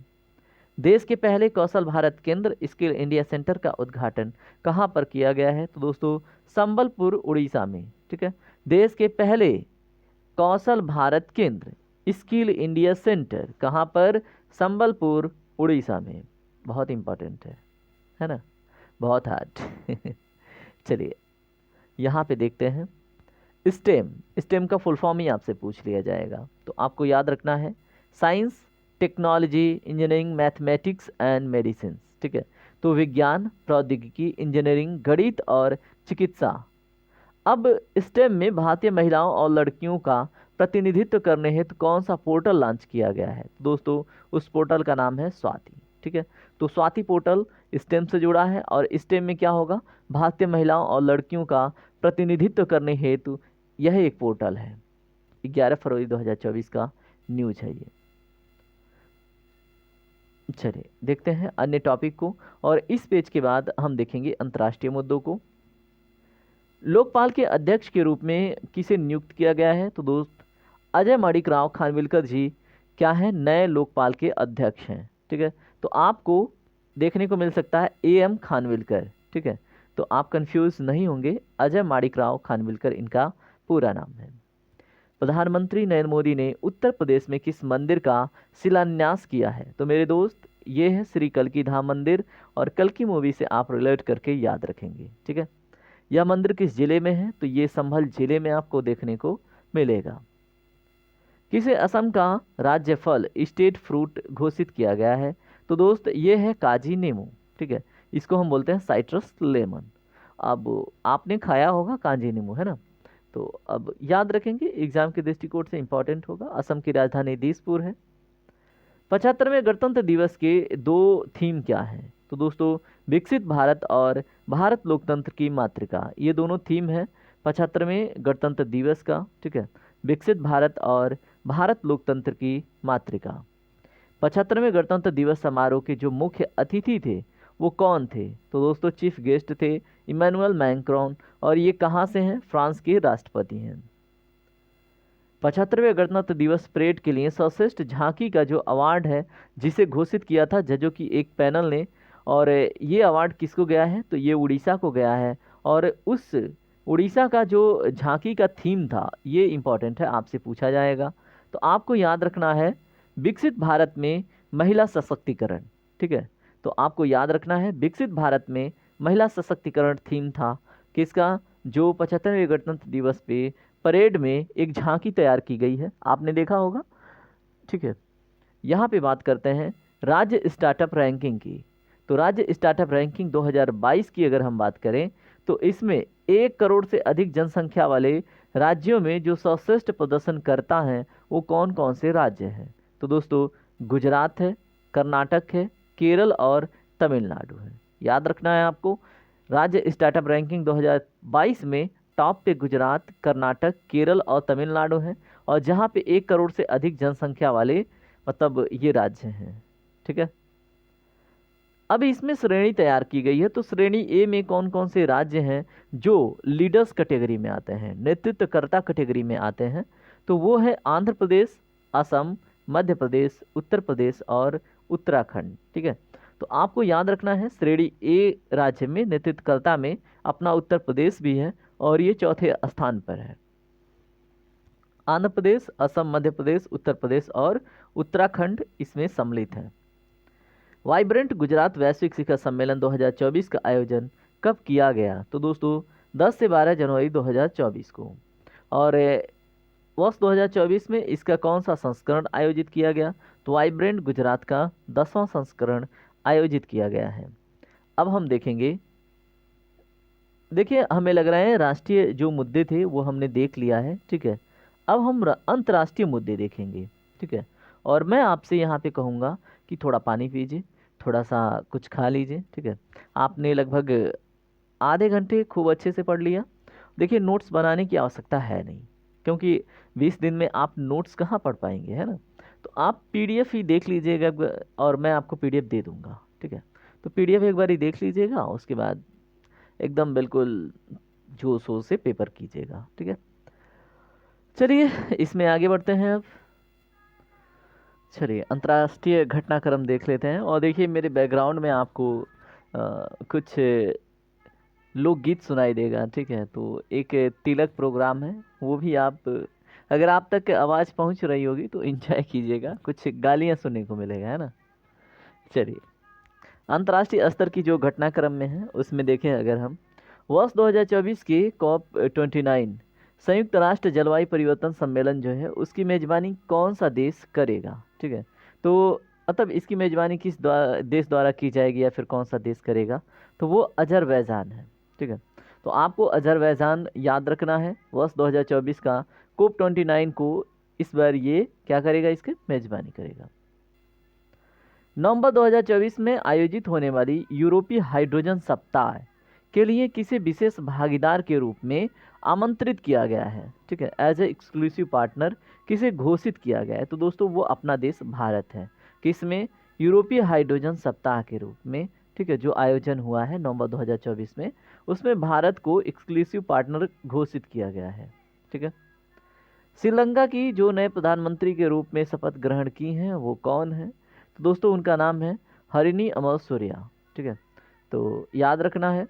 देश के पहले कौशल भारत केंद्र स्किल इंडिया सेंटर का उद्घाटन कहाँ पर किया गया है? तो दोस्तों संबलपुर उड़ीसा में। ठीक है। देश के पहले कौशल भारत केंद्र स्किल इंडिया सेंटर कहाँ पर? संबलपुर, उड़ीसा में। बहुत इंपॉर्टेंट है ना, बहुत हार्ड। चलिए यहाँ पे देखते हैं। स्टेम, स्टेम का फुल फॉर्म ही आपसे पूछ लिया जाएगा, तो आपको याद रखना है science, technology, engineering, mathematics and medicine. ठीक है, तो विज्ञान, प्रौद्योगिकी, इंजीनियरिंग, गणित और चिकित्सा। अब स्टेम में भारतीय महिलाओं और लड़कियों का प्रतिनिधित्व करने हेतु कौन सा पोर्टल लॉन्च किया गया है? दोस्तों उस पोर्टल का नाम है स्वाति। ठीक है, तो स्वाति पोर्टल स्टेम से जुड़ा है, और स्टेम में क्या होगा? भारतीय महिलाओं और लड़कियों का प्रतिनिधित्व करने हेतु यह एक पोर्टल है। 11 फरवरी 2024 का न्यूज है ये। चलिए देखते हैं अन्य टॉपिक को, और इस पेज के बाद हम देखेंगे अंतर्राष्ट्रीय मुद्दों को। लोकपाल के अध्यक्ष के रूप में किसे नियुक्त किया गया है? तो दोस्त अजय माणिक राव खानविलकर जी क्या है? नए लोकपाल के अध्यक्ष हैं। ठीक है, तो आपको देखने को मिल सकता है AM खानविलकर। ठीक है, तो आप कंफ्यूज नहीं होंगे, अजय माणिक राव खानविलकर इनका पूरा नाम है। प्रधानमंत्री नरेंद्र मोदी ने उत्तर प्रदेश में किस मंदिर का शिलान्यास किया है? तो मेरे दोस्त ये है श्री कल्की धाम मंदिर, और कल्की मूवी से आप रिलेट करके याद रखेंगे। ठीक है, यह मंदिर किस जिले में है? तो ये संभल जिले में आपको देखने को मिलेगा। किसे असम का राज्य फल, स्टेट फ्रूट घोषित किया गया है? तो दोस्त ये है काजी नींबू। ठीक है, इसको हम बोलते हैं साइट्रस लेमन। अब आपने खाया होगा काजी नींबू, है ना, तो अब याद रखेंगे, एग्जाम के दृष्टिकोण से इंपॉर्टेंट होगा। असम की राजधानी दिसपुर है। 75वें गणतंत्र दिवस के दो थीम क्या हैं? तो दोस्तों विकसित भारत और भारत लोकतंत्र की मातृका, ये दोनों थीम है 75वें गणतंत्र दिवस का। ठीक है, विकसित भारत और भारत लोकतंत्र की मातृका। 75वें गणतंत्र दिवस समारोह के जो मुख्य अतिथि थे वो कौन थे? तो दोस्तों चीफ गेस्ट थे इमैनुअल मैक्रोन, और ये कहाँ से हैं? फ्रांस के राष्ट्रपति हैं। 75वें गणतंत्र दिवस परेड के लिए सर्वश्रेष्ठ झांकी का जो अवार्ड है, जिसे घोषित किया था जजों की एक पैनल ने, और ये अवार्ड किसको गया है? तो ये उड़ीसा को गया है। और उस उड़ीसा का जो झांकी का थीम था, ये इंपॉर्टेंट है, आपसे पूछा जाएगा। तो आपको याद रखना है विकसित भारत में महिला सशक्तिकरण। ठीक है, तो आपको याद रखना है विकसित भारत में महिला सशक्तिकरण थीम था किसका? जो 75वें गणतंत्र दिवस पे परेड में एक झांकी तैयार की गई है, आपने देखा होगा। ठीक है, यहाँ पे बात करते हैं राज्य स्टार्टअप रैंकिंग की। तो राज्य स्टार्टअप रैंकिंग 2022 की अगर हम बात करें, तो इसमें 1 करोड़ से अधिक जनसंख्या वाले राज्यों में जो सर्वश्रेष्ठ प्रदर्शन करता है वो कौन कौन से राज्य हैं? तो दोस्तों गुजरात है, कर्नाटक है, केरल और तमिलनाडु है। याद रखना है आपको, राज्य स्टार्टअप रैंकिंग 2022 में टॉप पे गुजरात, कर्नाटक, केरल और तमिलनाडु हैं, और जहाँ पे 1 करोड़ से अधिक जनसंख्या वाले मतलब ये राज्य हैं। ठीक है, अब इसमें श्रेणी तैयार की गई है, तो श्रेणी ए में कौन कौन से राज्य हैं जो लीडर्स कैटेगरी में आते हैं, नेतृत्वकर्ता कैटेगरी में आते हैं? तो वो है आंध्र प्रदेश, असम, मध्य प्रदेश, उत्तर प्रदेश और उत्तराखंड। ठीक है, तो आपको याद रखना है श्रेणी ए राज्य में नेतृत्वकर्ता में अपना उत्तर प्रदेश भी है, और ये चौथे स्थान पर है। आंध्र प्रदेश, असम, मध्य प्रदेश, उत्तर प्रदेश और उत्तराखंड इसमें सम्मिलित है। वाइब्रेंट गुजरात वैश्विक शिखर सम्मेलन 2024 का आयोजन कब किया गया? तो दोस्तों 10 से 12 जनवरी 2024 को। और वर्ष 2024 में इसका कौन सा संस्करण आयोजित किया गया? तो वाइब्रेंट गुजरात का 10वां संस्करण आयोजित किया गया है। अब हम देखेंगे, देखिए हमें लग रहा है राष्ट्रीय जो मुद्दे थे वो हमने देख लिया है। ठीक है, अब हम अंतर्राष्ट्रीय मुद्दे देखेंगे। ठीक है, और मैं आपसे यहाँ पे कहूँगा कि थोड़ा पानी पीजिए, थोड़ा सा कुछ खा लीजिए। ठीक है, आपने लगभग आधे घंटे खूब अच्छे से पढ़ लिया। देखिए नोट्स बनाने की आवश्यकता है नहीं, क्योंकि 20 दिन में आप नोट्स कहाँ पढ़ पाएंगे, है ना, तो आप PDF ही देख लीजिएगा, और मैं आपको PDF दे दूँगा। ठीक है, तो PDF एक बार ही देख लीजिएगा, उसके बाद एकदम बिल्कुल जोश शोर से पेपर कीजिएगा। ठीक है, चलिए इसमें आगे बढ़ते हैं। अब चलिए अंतर्राष्ट्रीय घटनाक्रम देख लेते हैं, और देखिए मेरे बैकग्राउंड में आपको कुछ लोकगीत सुनाई देगा। ठीक है, तो एक तिलक प्रोग्राम है, वो भी आप अगर आप तक आवाज़ पहुंच रही होगी तो एंजॉय कीजिएगा, कुछ गालियां सुनने को मिलेगा, है ना। चलिए, अंतर्राष्ट्रीय स्तर की जो घटनाक्रम में है उसमें देखें अगर हम, वर्ष 2024 की COP29 संयुक्त राष्ट्र जलवायु परिवर्तन सम्मेलन जो है उसकी मेजबानी कौन सा देश करेगा, ठीक है। तो मतलब इसकी मेजबानी किस देश द्वारा की जाएगी या फिर कौन सा देश करेगा, तो वो अजरबैजान है, ठीक है। तो आपको अजरबैजान याद रखना है। वर्ष 2024 का COP29 को इस बार ये क्या करेगा, इसकी मेजबानी करेगा। नवंबर 2024 में आयोजित होने वाली यूरोपीय हाइड्रोजन सप्ताह के लिए किसी विशेष भागीदार के रूप में आमंत्रित किया गया है, ठीक है। एज ए एक्सक्लूसिव पार्टनर किसे घोषित किया गया है, तो दोस्तों वो अपना देश भारत है। किसमें, यूरोपीय हाइड्रोजन सप्ताह के रूप में, ठीक है, जो आयोजन हुआ है नवंबर 2024 में, उसमें भारत को एक्सक्लूसिव पार्टनर घोषित किया गया है, ठीक है। श्रीलंका की जो नए प्रधानमंत्री के रूप में शपथ ग्रहण की हैं वो कौन है, तो दोस्तों उनका नाम है हरिनी अमरसूरिया, ठीक है। तो याद रखना है,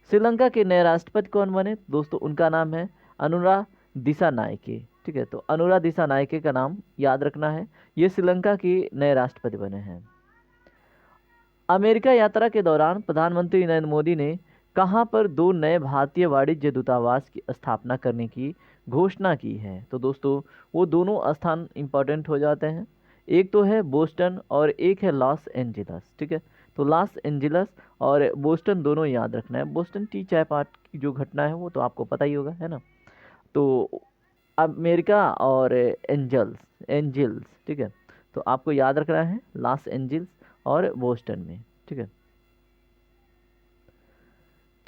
श्रीलंका के नए राष्ट्रपति कौन बने, दोस्तों उनका नाम है अनुरा दिसानायके, ठीक है। तो अनुरा दिसानायके का नाम याद रखना है, ये श्रीलंका के नए राष्ट्रपति बने हैं। अमेरिका यात्रा के दौरान प्रधानमंत्री नरेंद्र मोदी ने कहां पर दो नए भारतीय वाणिज्य दूतावास की स्थापना करने की घोषणा की है, तो दोस्तों वो दोनों स्थान इंपॉर्टेंट हो जाते हैं। एक तो है बोस्टन और एक है लॉस एंजिलस, ठीक है। तो लॉस एंजिलस और बोस्टन दोनों याद रखना है। बोस्टन टी चाय पार्ट की जो घटना है वो तो आपको पता ही होगा, है ना। तो अमेरिका और एंजिल्स, ठीक है। तो आपको याद रखना है लॉस एंजिल्स और बोस्टन में, ठीक है।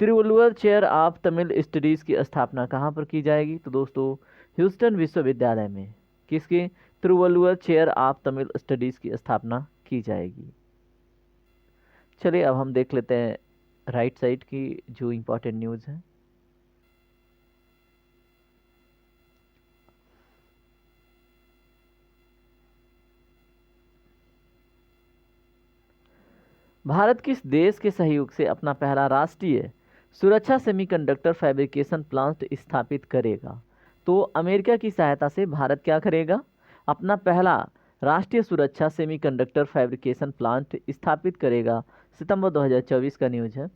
Thiruvalluvar chair of Tamil studies की स्थापना कहाँ पर की जाएगी, तो दोस्तों ह्यूस्टन विश्वविद्यालय में किसके, Thiruvalluvar chair of Tamil studies की स्थापना की जाएगी। चलिए अब हम देख लेते हैं राइट साइड की जो इम्पोर्टेंट न्यूज़ है। भारत किस देश के सहयोग से अपना पहला राष्ट्रीय सुरक्षा सेमीकंडक्टर फैब्रिकेशन प्लांट स्थापित करेगा, तो अमेरिका की सहायता से भारत क्या करेगा, अपना पहला राष्ट्रीय सुरक्षा सेमीकंडक्टर फैब्रिकेशन प्लांट स्थापित करेगा। सितंबर 2024 का न्यूज़ है।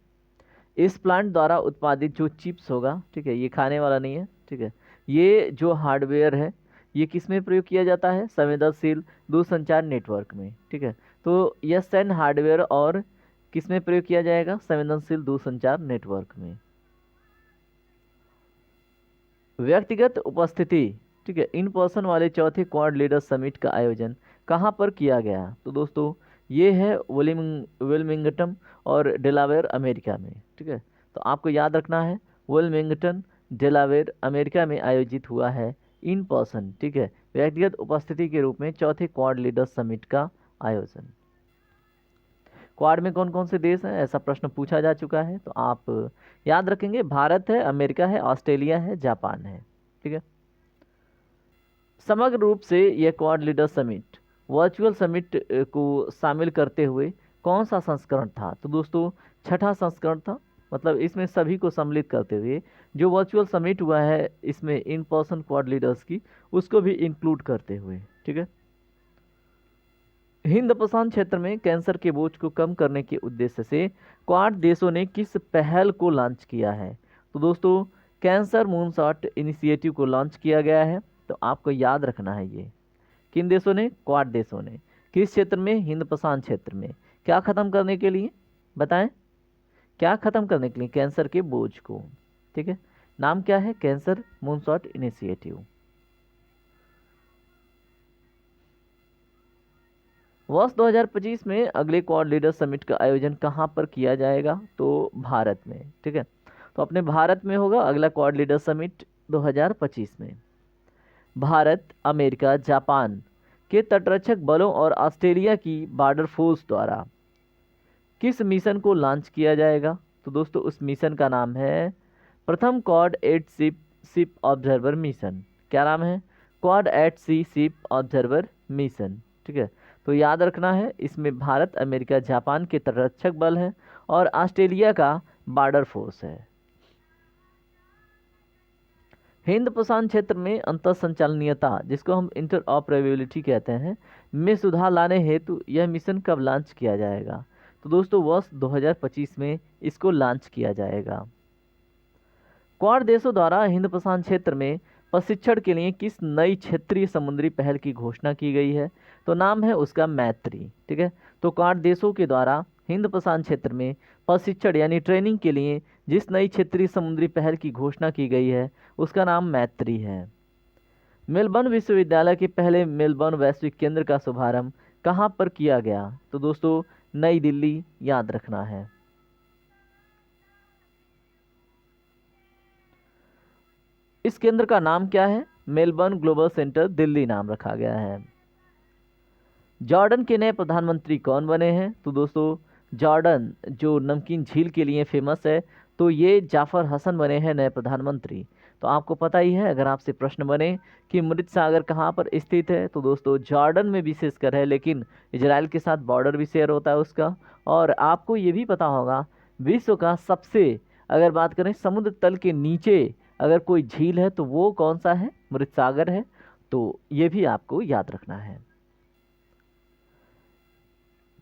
इस प्लांट द्वारा उत्पादित जो चिप्स होगा, ठीक है, ये खाने वाला नहीं है, ठीक है, ये जो हार्डवेयर है ये किस में प्रयोग किया जाता है, संवेदनशील दूरसंचार नेटवर्क में, ठीक है। तो यह सैन्य हार्डवेयर और किस में प्रयोग किया जाएगा, संवेदनशील दूरसंचार नेटवर्क में। व्यक्तिगत उपस्थिति, ठीक है, इन पर्सन वाले चौथे क्वाड लीडर समिट का आयोजन कहाँ पर किया गया, तो दोस्तों ये है विल्मिंगटन और डेलावेयर अमेरिका में, ठीक है। तो आपको याद रखना है विल्मिंगटन डेलावेयर अमेरिका में आयोजित हुआ है इन पर्सन, ठीक है, व्यक्तिगत उपस्थिति के रूप में चौथे क्वाड लीडर समिट का आयोजन। क्वाड में कौन कौन से देश हैं, ऐसा प्रश्न पूछा जा चुका है, तो आप याद रखेंगे भारत है, अमेरिका है, ऑस्ट्रेलिया है, जापान है, ठीक है। समग्र रूप से यह quad leader summit virtual summit को शामिल करते हुए कौन सा संस्करण था, तो दोस्तों छठा संस्करण था। मतलब इसमें सभी को सम्मिलित करते हुए जो वर्चुअल समिट हुआ है इसमें इन पर्सन क्वाड लीडर्स की उसको भी इंक्लूड करते हुए, ठीक है। हिंद प्रशांत क्षेत्र में कैंसर के बोझ को कम करने के उद्देश्य से क्वाड देशों ने किस पहल को लॉन्च किया है, तो दोस्तों कैंसर मूनशॉट इनिशिएटिव को लॉन्च किया गया है। तो आपको याद रखना है ये किन देशों ने, क्वाड देशों ने किस क्षेत्र में, हिंद प्रशांत क्षेत्र में, क्या खत्म करने के लिए, बताएं, क्या खत्म करने के लिए, कैंसर के बोझ को, ठीक है। नाम क्या है, कैंसर मूनशॉट इनिशिएटिव। वर्ष 2025 में अगले क्वाड लीडर समिट का आयोजन कहाँ पर किया जाएगा, तो भारत में, ठीक है। तो अपने भारत में होगा अगला क्वाड लीडर समिट 2025 में। भारत, अमेरिका, जापान के तटरक्षक बलों और ऑस्ट्रेलिया की बॉर्डर फोर्स द्वारा किस मिशन को लॉन्च किया जाएगा, तो दोस्तों उस मिशन का नाम है प्रथम Quad at ship observer mission. क्या नाम है, Quad at sea ship observer mission, ठीक है। तो याद रखना है इसमें भारत, अमेरिका, जापान के तटरक्षक बल हैं और ऑस्ट्रेलिया का बॉर्डर फोर्स है। हिंद प्रशांत क्षेत्र में अंतर संचालनीयता, जिसको हम इंटरऑपरेबिलिटी कहते हैं, में सुधार लाने हेतु यह मिशन कब लॉन्च किया जाएगा? तो दोस्तों वर्ष 2025 में इसको लॉन्च किया जाएगा। क्वाड देशों द्वारा हिंद प्रशांत क्षेत्र में प्रशिक्षण के लिए किस नई क्षेत्रीय समुद्री पहल की घोषणा की गई है? तो नाम है उसका मैत्री। ठीक है, तो क्वाड देशों के द्वारा हिंद प्रशांत क्षेत्र में प्रशिक्षण यानी ट्रेनिंग के लिए जिस नई क्षेत्रीय समुद्री पहल की घोषणा की गई है उसका नाम मैत्री है। मेलबर्न विश्वविद्यालय के पहले मेलबर्न वैश्विक केंद्र का शुभारंभ कहाँ पर किया गया? तो दोस्तों नई दिल्ली, याद रखना है। इस केंद्र का नाम क्या है? मेलबर्न ग्लोबल सेंटर दिल्ली नाम रखा गया है। जॉर्डन के नए प्रधानमंत्री कौन बने हैं? तो दोस्तों जॉर्डन जो नमकीन झील के लिए फेमस है, तो ये जाफर हसन बने हैं नए प्रधानमंत्री। तो आपको पता ही है, अगर आपसे प्रश्न बने कि मृत सागर कहाँ पर स्थित है, तो दोस्तों जॉर्डन में विशेषकर है, लेकिन इजराइल के साथ बॉर्डर भी शेयर होता है उसका। और आपको ये भी पता होगा विश्व का सबसे, अगर बात करें समुद्र तल के नीचे अगर कोई झील है तो वो कौन सा है? मृत सागर है। तो ये भी आपको याद रखना है।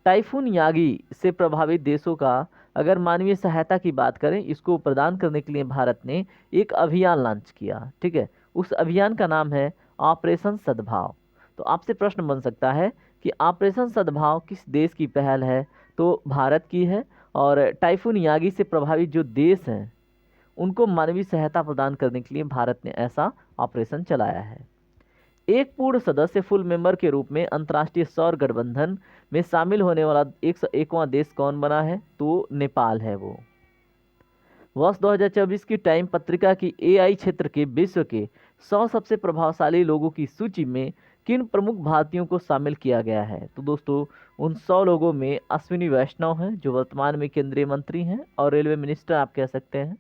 टाइफून यागी से प्रभावित देशों का अगर मानवीय सहायता की बात करें, इसको प्रदान करने के लिए भारत ने एक अभियान लॉन्च किया। ठीक है, उस अभियान का नाम है ऑपरेशन सद्भाव। तो आपसे प्रश्न बन सकता है कि ऑपरेशन सद्भाव किस देश की पहल है? तो भारत की है। और टाइफून यागी से प्रभावित जो देश हैं उनको मानवीय सहायता प्रदान करने के लिए भारत ने ऐसा ऑपरेशन चलाया है। एक पूर्ण सदस्य फुल मेंबर के रूप में अंतर्राष्ट्रीय सौर गठबंधन में शामिल होने वाला 101वां देश कौन बना है? तो नेपाल है वो। वर्ष 2024 की टाइम पत्रिका की एआई क्षेत्र के विश्व के 100 सबसे प्रभावशाली लोगों की सूची में किन प्रमुख भारतीयों को शामिल किया गया है? तो दोस्तों उन 100 लोगों में अश्विनी वैष्णव हैं जो वर्तमान में केंद्रीय मंत्री हैं और रेलवे मिनिस्टर आप कह सकते हैं,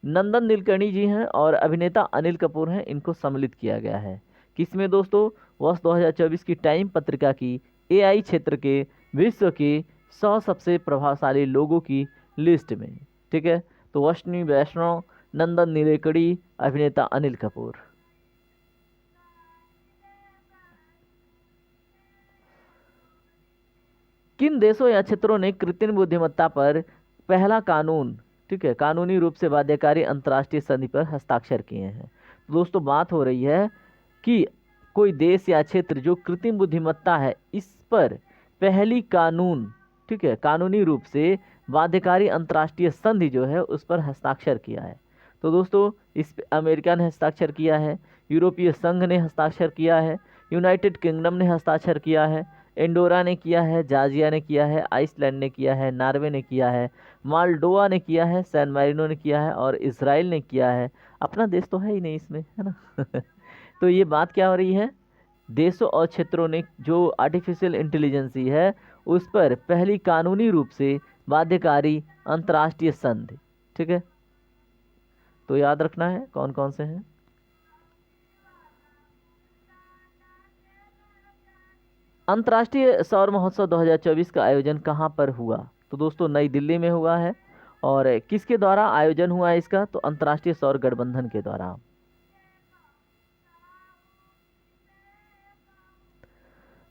नंदन नीलकर्णी जी हैं और अभिनेता अनिल कपूर हैं, इनको सम्मिलित किया गया है। किसमें दोस्तों? वर्ष 2024 की टाइम पत्रिका की एआई क्षेत्र के विश्व के 100 सबसे प्रभावशाली लोगों की लिस्ट में। ठीक है, तो अश्विनी वैष्णव, नंदन नीलेकणी, अभिनेता अनिल कपूर। किन देशों या क्षेत्रों ने कृत्रिम बुद्धिमत्ता पर पहला कानून, ठीक है, कानूनी रूप से बाध्यकारी अंतर्राष्ट्रीय संधि पर हस्ताक्षर किए हैं? तो दोस्तों बात हो रही है कि कोई देश या क्षेत्र जो कृत्रिम बुद्धिमत्ता है इस पर पहली कानून, ठीक है, कानूनी रूप से बाध्यकारी अंतर्राष्ट्रीय संधि जो है उस पर हस्ताक्षर किया है। तो दोस्तों इस पे अमेरिका ने हस्ताक्षर किया है, यूरोपीय संघ ने हस्ताक्षर किया है, यूनाइटेड किंगडम ने हस्ताक्षर किया है, एंडोरा ने किया है, जॉर्जिया ने किया है, आइसलैंड ने किया है, नॉर्वे ने किया है, मालडोवा ने किया है, सैन मारिनो ने किया है और इसराइल ने किया है। अपना देश तो है ही नहीं इसमें, है ना। तो ये बात क्या हो रही है? देशों और क्षेत्रों ने जो आर्टिफिशियल इंटेलिजेंसी है उस पर पहली कानूनी रूप से बाध्यकारी अंतर्राष्ट्रीय संधि। ठीक है, तो याद रखना है कौन कौन से हैं। अंतर्राष्ट्रीय सौर महोत्सव 2024 का आयोजन कहाँ पर हुआ? तो दोस्तों नई दिल्ली में हुआ है। और किसके द्वारा आयोजन हुआ है इसका? तो अंतर्राष्ट्रीय सौर गठबंधन के द्वारा।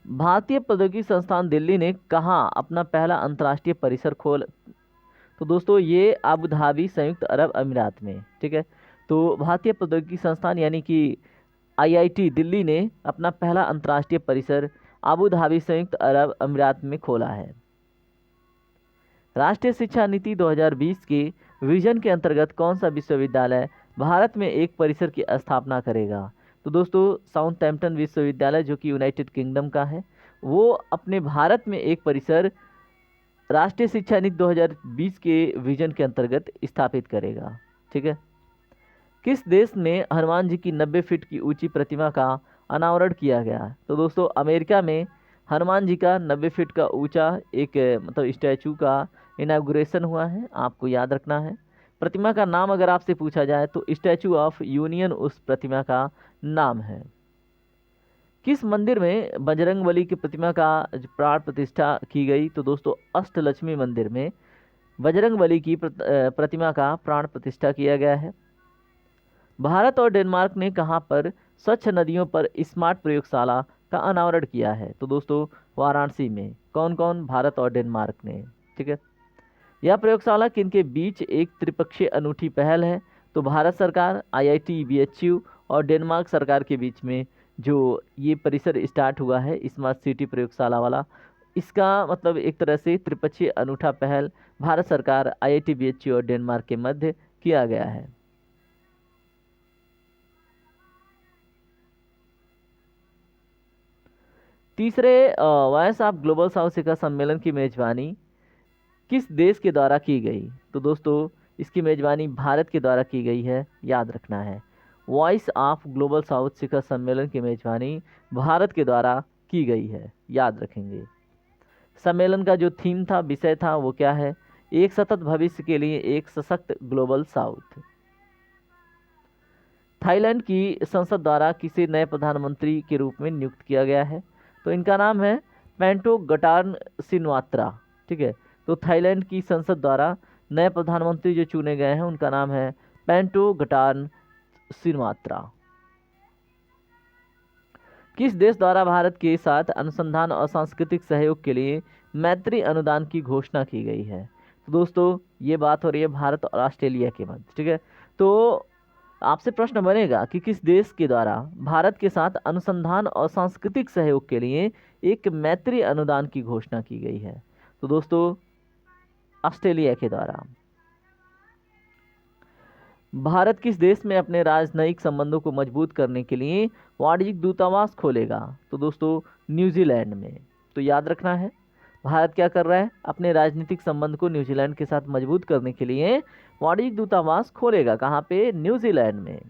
भारतीय प्रौद्योगिकी संस्थान दिल्ली ने कहाँ अपना पहला अंतर्राष्ट्रीय परिसर खोल? तो दोस्तों ये अबू धाबी, संयुक्त अरब अमीरात में। ठीक है, तो भारतीय प्रौद्योगिकी संस्थान यानी कि आईआईटी दिल्ली ने अपना पहला अंतर्राष्ट्रीय परिसर अबू धाबी, संयुक्त अरब अमीरात में खोला है। राष्ट्रीय शिक्षा नीति 2020 के विजन के अंतर्गत कौन सा विश्वविद्यालय भारत में एक परिसर की स्थापना करेगा? तो दोस्तों साउथहैम्पटन विश्वविद्यालय जो कि यूनाइटेड किंगडम का है, वो अपने भारत में एक परिसर राष्ट्रीय शिक्षा नीति 2020 के विजन के अंतर्गत स्थापित करेगा। ठीक है, किस देश में हनुमान जी की 90 फीट की ऊंची प्रतिमा का अनावरण किया गया? तो दोस्तों अमेरिका में हनुमान जी का 90 फीट का ऊंचा एक मतलब स्टैचू का इनाग्रेशन हुआ है, आपको याद रखना है। प्रतिमा का नाम अगर आपसे पूछा जाए तो स्टैचू ऑफ यूनियन उस प्रतिमा का नाम है। किस मंदिर में बजरंगबली की प्रतिमा का प्राण प्रतिष्ठा की गई? तो दोस्तों अष्टलक्ष्मी मंदिर में बजरंगबली की प्रतिमा का प्राण प्रतिष्ठा किया गया है। भारत और डेनमार्क ने कहाँ पर स्वच्छ नदियों पर स्मार्ट प्रयोगशाला का अनावरण किया है? तो दोस्तों वाराणसी में। कौन कौन? भारत और डेनमार्क ने। ठीक है। यह प्रयोगशाला किनके बीच एक त्रिपक्षीय अनूठी पहल है? तो भारत सरकार, आईआईटी बीएचयू और डेनमार्क सरकार के बीच में जो ये परिसर स्टार्ट हुआ है स्मार्ट सिटी प्रयोगशाला वाला, इसका मतलब एक तरह से त्रिपक्षीय अनूठा पहल भारत सरकार, आईआईटी बीएचयू और डेनमार्क के मध्य किया गया है। तीसरे वॉइस ऑफ ग्लोबल साउथ शिखर सम्मेलन की मेजबानी किस देश के द्वारा की गई? तो दोस्तों इसकी मेजबानी भारत के द्वारा की गई है, याद रखना है। वॉइस ऑफ ग्लोबल साउथ शिखर सम्मेलन की मेजबानी भारत के द्वारा की गई है, याद रखेंगे। सम्मेलन का जो थीम था, विषय था, वो क्या है? एक सतत भविष्य के लिए एक सशक्त ग्लोबल साउथ। थाईलैंड की संसद द्वारा किसे नए प्रधानमंत्री के रूप में नियुक्त किया गया है? तो इनका नाम है पेंटो गटार्न सिनवात्रा। ठीक है। तो थाईलैंड की संसद द्वारा नए प्रधानमंत्री जो चुने गए हैं उनका नाम है पेंटो गटार्न सिनवात्रा। किस देश द्वारा भारत के साथ अनुसंधान और सांस्कृतिक सहयोग के लिए मैत्री अनुदान की घोषणा की गई है? तो दोस्तों ये बात हो रही है भारत और ऑस्ट्रेलिया के मध्य। ठीक है। तो आपसे प्रश्न बनेगा कि किस देश के द्वारा भारत के साथ अनुसंधान और सांस्कृतिक सहयोग के लिए एक मैत्री अनुदान की घोषणा की गई है? तो दोस्तों ऑस्ट्रेलिया के द्वारा। भारत किस देश में अपने राजनयिक संबंधों को मजबूत करने के लिए वाणिज्यिक दूतावास खोलेगा? तो दोस्तों न्यूजीलैंड में। तो याद रखना है, भारत क्या कर रहा है? अपने राजनीतिक संबंध को न्यूजीलैंड के साथ मजबूत करने के लिए वाणिज्यिक दूतावास खोलेगा। कहाँ पे? न्यूजीलैंड में।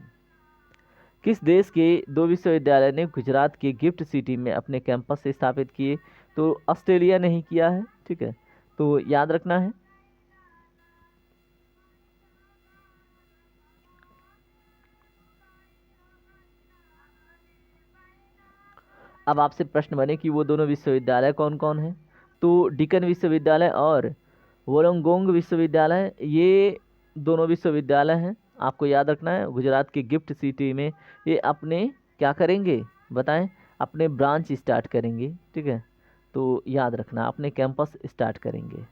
किस देश के दो विश्वविद्यालय ने गुजरात के गिफ्ट सिटी में अपने कैंपस स्थापित किए? तो ऑस्ट्रेलिया ने ही किया है। ठीक है। तो याद रखना है। अब आपसे प्रश्न बने कि वो दोनों विश्वविद्यालय कौन कौन हैं? तो डीकन विश्वविद्यालय और वोलोंगोंग विश्वविद्यालय, ये दोनों विश्वविद्यालय हैं। आपको याद रखना है, गुजरात के गिफ्ट सिटी में ये अपने क्या करेंगे बताएं? अपने ब्रांच स्टार्ट करेंगे। ठीक है। तो याद रखना, अपने कैंपस स्टार्ट करेंगे।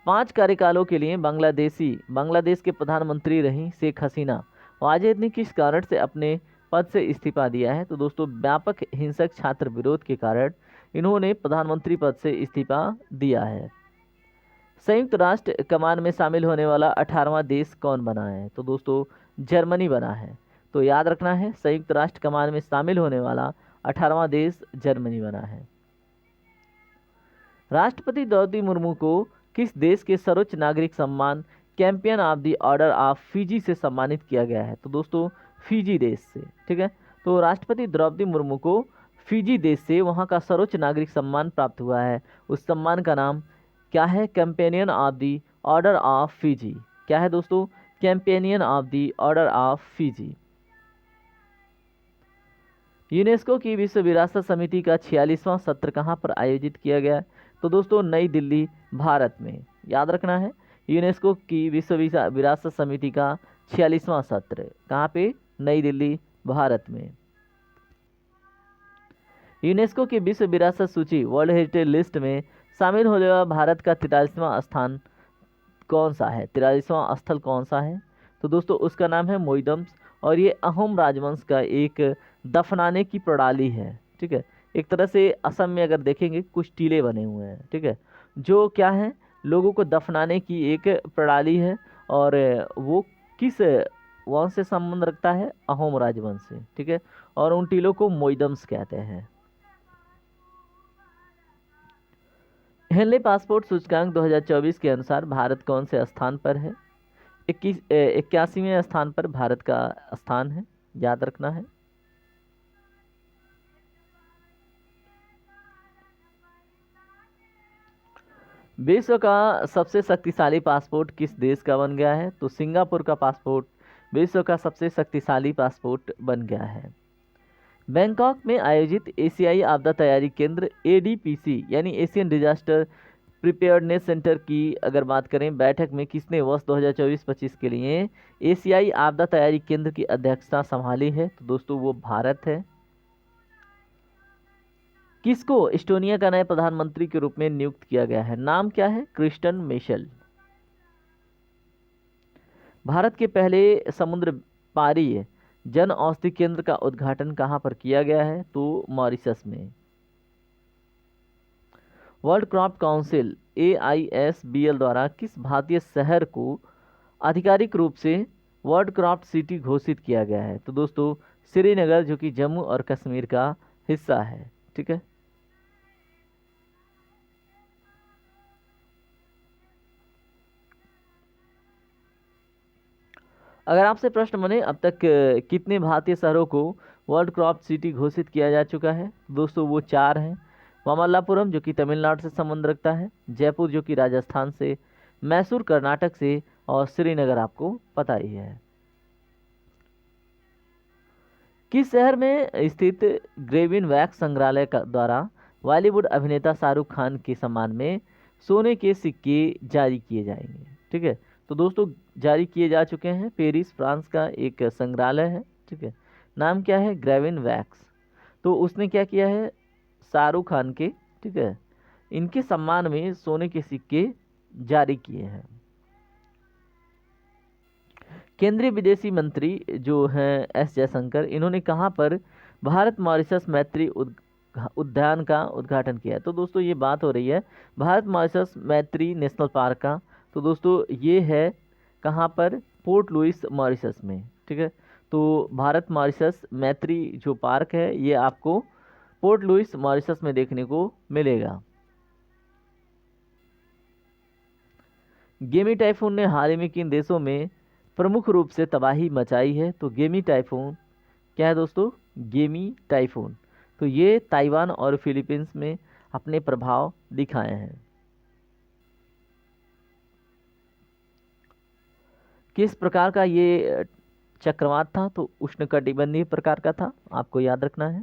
5 कार्यकालों के लिए बांग्लादेश के प्रधानमंत्री रहीं शेख हसीना वाजेद ने किस कारण से अपने पद से इस्तीफा दिया है? तो दोस्तों व्यापक हिंसक छात्र विरोध के कारण इन्होंने प्रधानमंत्री पद से इस्तीफा दिया है। संयुक्त राष्ट्र कमान में शामिल होने वाला 18वां देश कौन बना है? तो दोस्तों जर्मनी बना है। तो याद रखना है, संयुक्त राष्ट्र कमान में शामिल होने वाला 18वां देश जर्मनी बना है। राष्ट्रपति द्रौपदी मुर्मू को किस देश के सर्वोच्च नागरिक सम्मान champion of the order of Fiji से सम्मानित किया गया है? तो दोस्तों फिजी देश से। ठीक है। तो राष्ट्रपति द्रौपदी मुर्मू को फिजी देश से वहाँ का सर्वोच्च नागरिक सम्मान प्राप्त हुआ है। उस सम्मान का नाम क्या है? Companion of the order of Fiji. क्या है दोस्तों? Companion of the order of Fiji. UNESCO की विश्व विरासत समिति का 46वां सत्र कहाँ पर आयोजित किया गया? तो दोस्तों नई दिल्ली, भारत में। याद रखना है, यूनेस्को की विश्व विरासत समिति का 46वां सत्र कहाँ पे? नई दिल्ली, भारत में। यूनेस्को की विश्व विरासत सूची वर्ल्ड हेरिटेज लिस्ट में शामिल होने वाला भारत का 43वां स्थान कौन सा है? 43वां स्थल कौन सा है? तो दोस्तों उसका नाम है मोइदम्स, और ये अहोम राजवंश का एक दफनाने की प्रणाली है। ठीक है। एक तरह से असम में अगर देखेंगे कुछ टीले बने हुए हैं। ठीक है। जो क्या है? लोगों को दफनाने की एक प्रणाली है, और वो किस वंश से संबंध रखता है? अहोम राजवंश से। ठीक है। और उन टीलों को मोइदम्स कहते हैं। हेनले पासपोर्ट सूचकांक 2024 के अनुसार भारत कौन से स्थान पर है? 81वें स्थान पर भारत का स्थान है, याद रखना है। विश्व का सबसे शक्तिशाली पासपोर्ट किस देश का बन गया है? तो सिंगापुर का पासपोर्ट विश्व का सबसे शक्तिशाली पासपोर्ट बन गया है। बैंकॉक में आयोजित एशियाई आपदा तैयारी केंद्र ADPC यानी एशियन डिजास्टर प्रिपेयर्डनेस सेंटर की अगर बात करें, बैठक में किसने वर्ष 2024-25 के लिए एशियाई आपदा तैयारी केंद्र की अध्यक्षता संभाली है? तो दोस्तों वो भारत है। किसको एस्टोनिया का नए प्रधानमंत्री के रूप में नियुक्त किया गया है? नाम क्या है? Kristen Michel. भारत के पहले समुद्र पारी जन औषधि केंद्र का उद्घाटन कहाँ पर किया गया है? तो मॉरिशस में। वर्ल्ड क्राफ्ट काउंसिल AISBL द्वारा किस भारतीय शहर को आधिकारिक रूप से वर्ल्ड क्राफ्ट सिटी घोषित किया गया है? तो दोस्तों श्रीनगर, जो कि जम्मू और कश्मीर का हिस्सा है। ठीक है। अगर आपसे प्रश्न बने अब तक कितने भारतीय शहरों को वर्ल्ड क्रॉप सिटी घोषित किया जा चुका है? दोस्तों वो 4 हैं। मामल्लापुरम, जो कि तमिलनाडु से संबंध रखता है, जयपुर जो कि राजस्थान से, मैसूर कर्नाटक से, और श्रीनगर आपको पता ही है। किस शहर में स्थित ग्रेविन वैक्स संग्रहालय का द्वारा बॉलीवुड अभिनेता शाहरुख खान के सम्मान में सोने के सिक्के जारी किए जाएंगे? ठीक है। तो दोस्तों जारी किए जा चुके हैं। पेरिस फ्रांस का एक संग्रहालय है। ठीक है। नाम क्या है? Grevin wax. तो उसने क्या किया है? शाहरुख खान के, ठीक है, इनके सम्मान में सोने के सिक्के जारी किए हैं। केंद्रीय विदेशी मंत्री जो हैं एस जयशंकर, इन्होंने कहाँ पर भारत मॉरिशस मैत्री उद्यान का उद्घाटन किया है? तो दोस्तों ये बात हो रही है भारत मॉरिशस मैत्री नेशनल पार्क का। तो दोस्तों ये है कहाँ पर? पोर्ट लुइस मॉरिशस में। ठीक है। तो भारत मॉरिशस मैत्री जो पार्क है ये आपको पोर्ट लुइस मॉरिशस में देखने को मिलेगा। गेमी टाइफून ने हाल ही में किन देशों में प्रमुख रूप से तबाही मचाई है? तो गेमी टाइफून क्या है दोस्तों? गेमी टाइफून। तो ये ताइवान और फिलीपींस में अपने प्रभाव दिखाए हैं। किस प्रकार का ये चक्रवात था? तो उष्णकटिबंधीय प्रकार का था, आपको याद रखना है।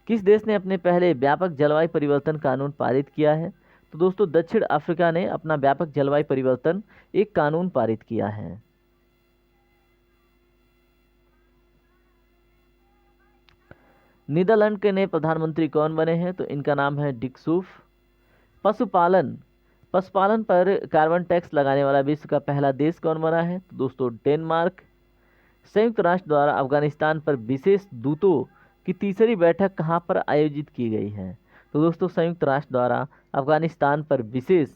किस देश ने अपने पहले व्यापक जलवायु परिवर्तन कानून पारित किया है? तो दोस्तों दक्षिण अफ्रीका ने अपना व्यापक जलवायु परिवर्तन एक कानून पारित किया है। नीदरलैंड के नए प्रधानमंत्री कौन बने हैं? तो इनका नाम है डिक सूफ। पशुपालन पशुपालन पर कार्बन टैक्स लगाने वाला विश्व का पहला देश कौन बना है? तो दोस्तों डेनमार्क। संयुक्त राष्ट्र द्वारा अफगानिस्तान पर विशेष दूतों की तीसरी बैठक कहाँ पर आयोजित की गई है? तो दोस्तों संयुक्त राष्ट्र द्वारा अफगानिस्तान पर विशेष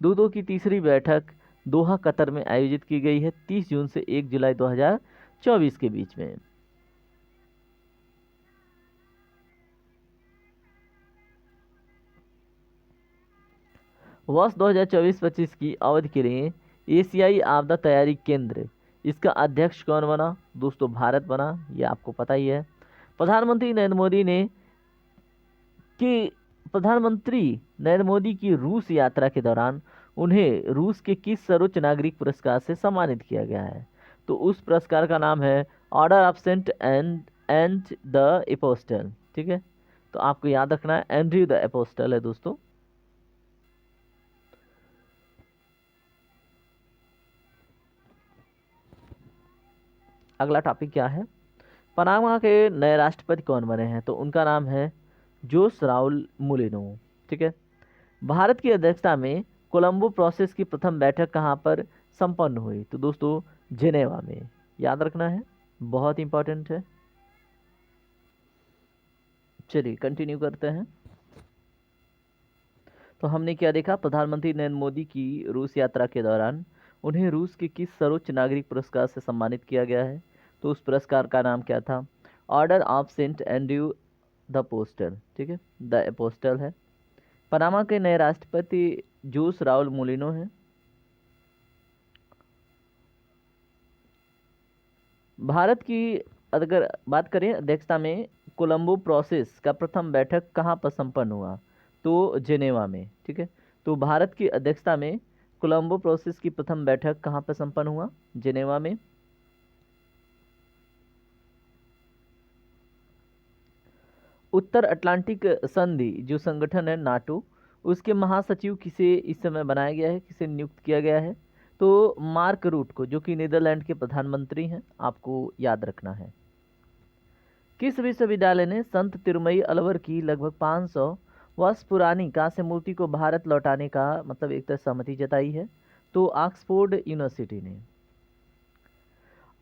दूतों की तीसरी बैठक दोहा कतर में आयोजित की गई है 30 जून से 1 जुलाई 2024 के बीच में। वर्ष 2024-25 की अवधि के लिए एशियाई आपदा तैयारी केंद्र, इसका अध्यक्ष कौन बना? दोस्तों भारत बना, ये आपको पता ही है। प्रधानमंत्री नरेंद्र मोदी ने कि प्रधानमंत्री नरेंद्र मोदी की रूस यात्रा के दौरान उन्हें रूस के किस सर्वोच्च नागरिक पुरस्कार से सम्मानित किया गया है? तो उस पुरस्कार का नाम है Order of Saint and the Apostle. ठीक है। तो आपको याद रखना है एंड्रयू द एपोस्टल है दोस्तों। अगला टॉपिक क्या है? पनामा के नए राष्ट्रपति कौन बने हैं? तो उनका नाम है जोस राउल मुलिनो। ठीक है। भारत की अध्यक्षता में कोलंबो प्रोसेस की प्रथम बैठक कहाँ पर संपन्न हुई? तो दोस्तों जेनेवा में। याद रखना है, बहुत इंपॉर्टेंट है। चलिए कंटिन्यू करते हैं। तो हमने क्या देखा? प्रधानमंत्री नरेंद्र मोदी की रूस यात्रा के दौरान उन्हें रूस के किस सर्वोच्च नागरिक पुरस्कार से सम्मानित किया गया है? तो उस पुरस्कार का नाम क्या था? Order of Saint Andrew the Apostle. ठीक है, द एपोस्टल है। पनामा के नए राष्ट्रपति जोस राउल मुलिनो हैं। भारत की अगर बात करें अध्यक्षता में कोलंबो प्रोसेस का प्रथम बैठक कहाँ पर संपन्न हुआ? तो जेनेवा में। ठीक है। तो भारत की अध्यक्षता में कोलंबो प्रोसेस की प्रथम बैठक कहाँ पर संपन्न हुआ? जेनेवा में। उत्तर अटलांटिक संधि जो संगठन है नाटो, उसके महासचिव किसे इस समय बनाया गया है, किसे नियुक्त किया गया है? तो मार्क रूट को, जो कि नीदरलैंड के प्रधानमंत्री हैं, आपको याद रखना है। किस विश्वविद्यालय ने संत तिरुमई अलवर की लगभग 500 वर्ष पुरानी कांस्य मूर्ति को भारत लौटाने का मतलब एक तरह सहमति जताई है? तो ऑक्सफोर्ड यूनिवर्सिटी ने।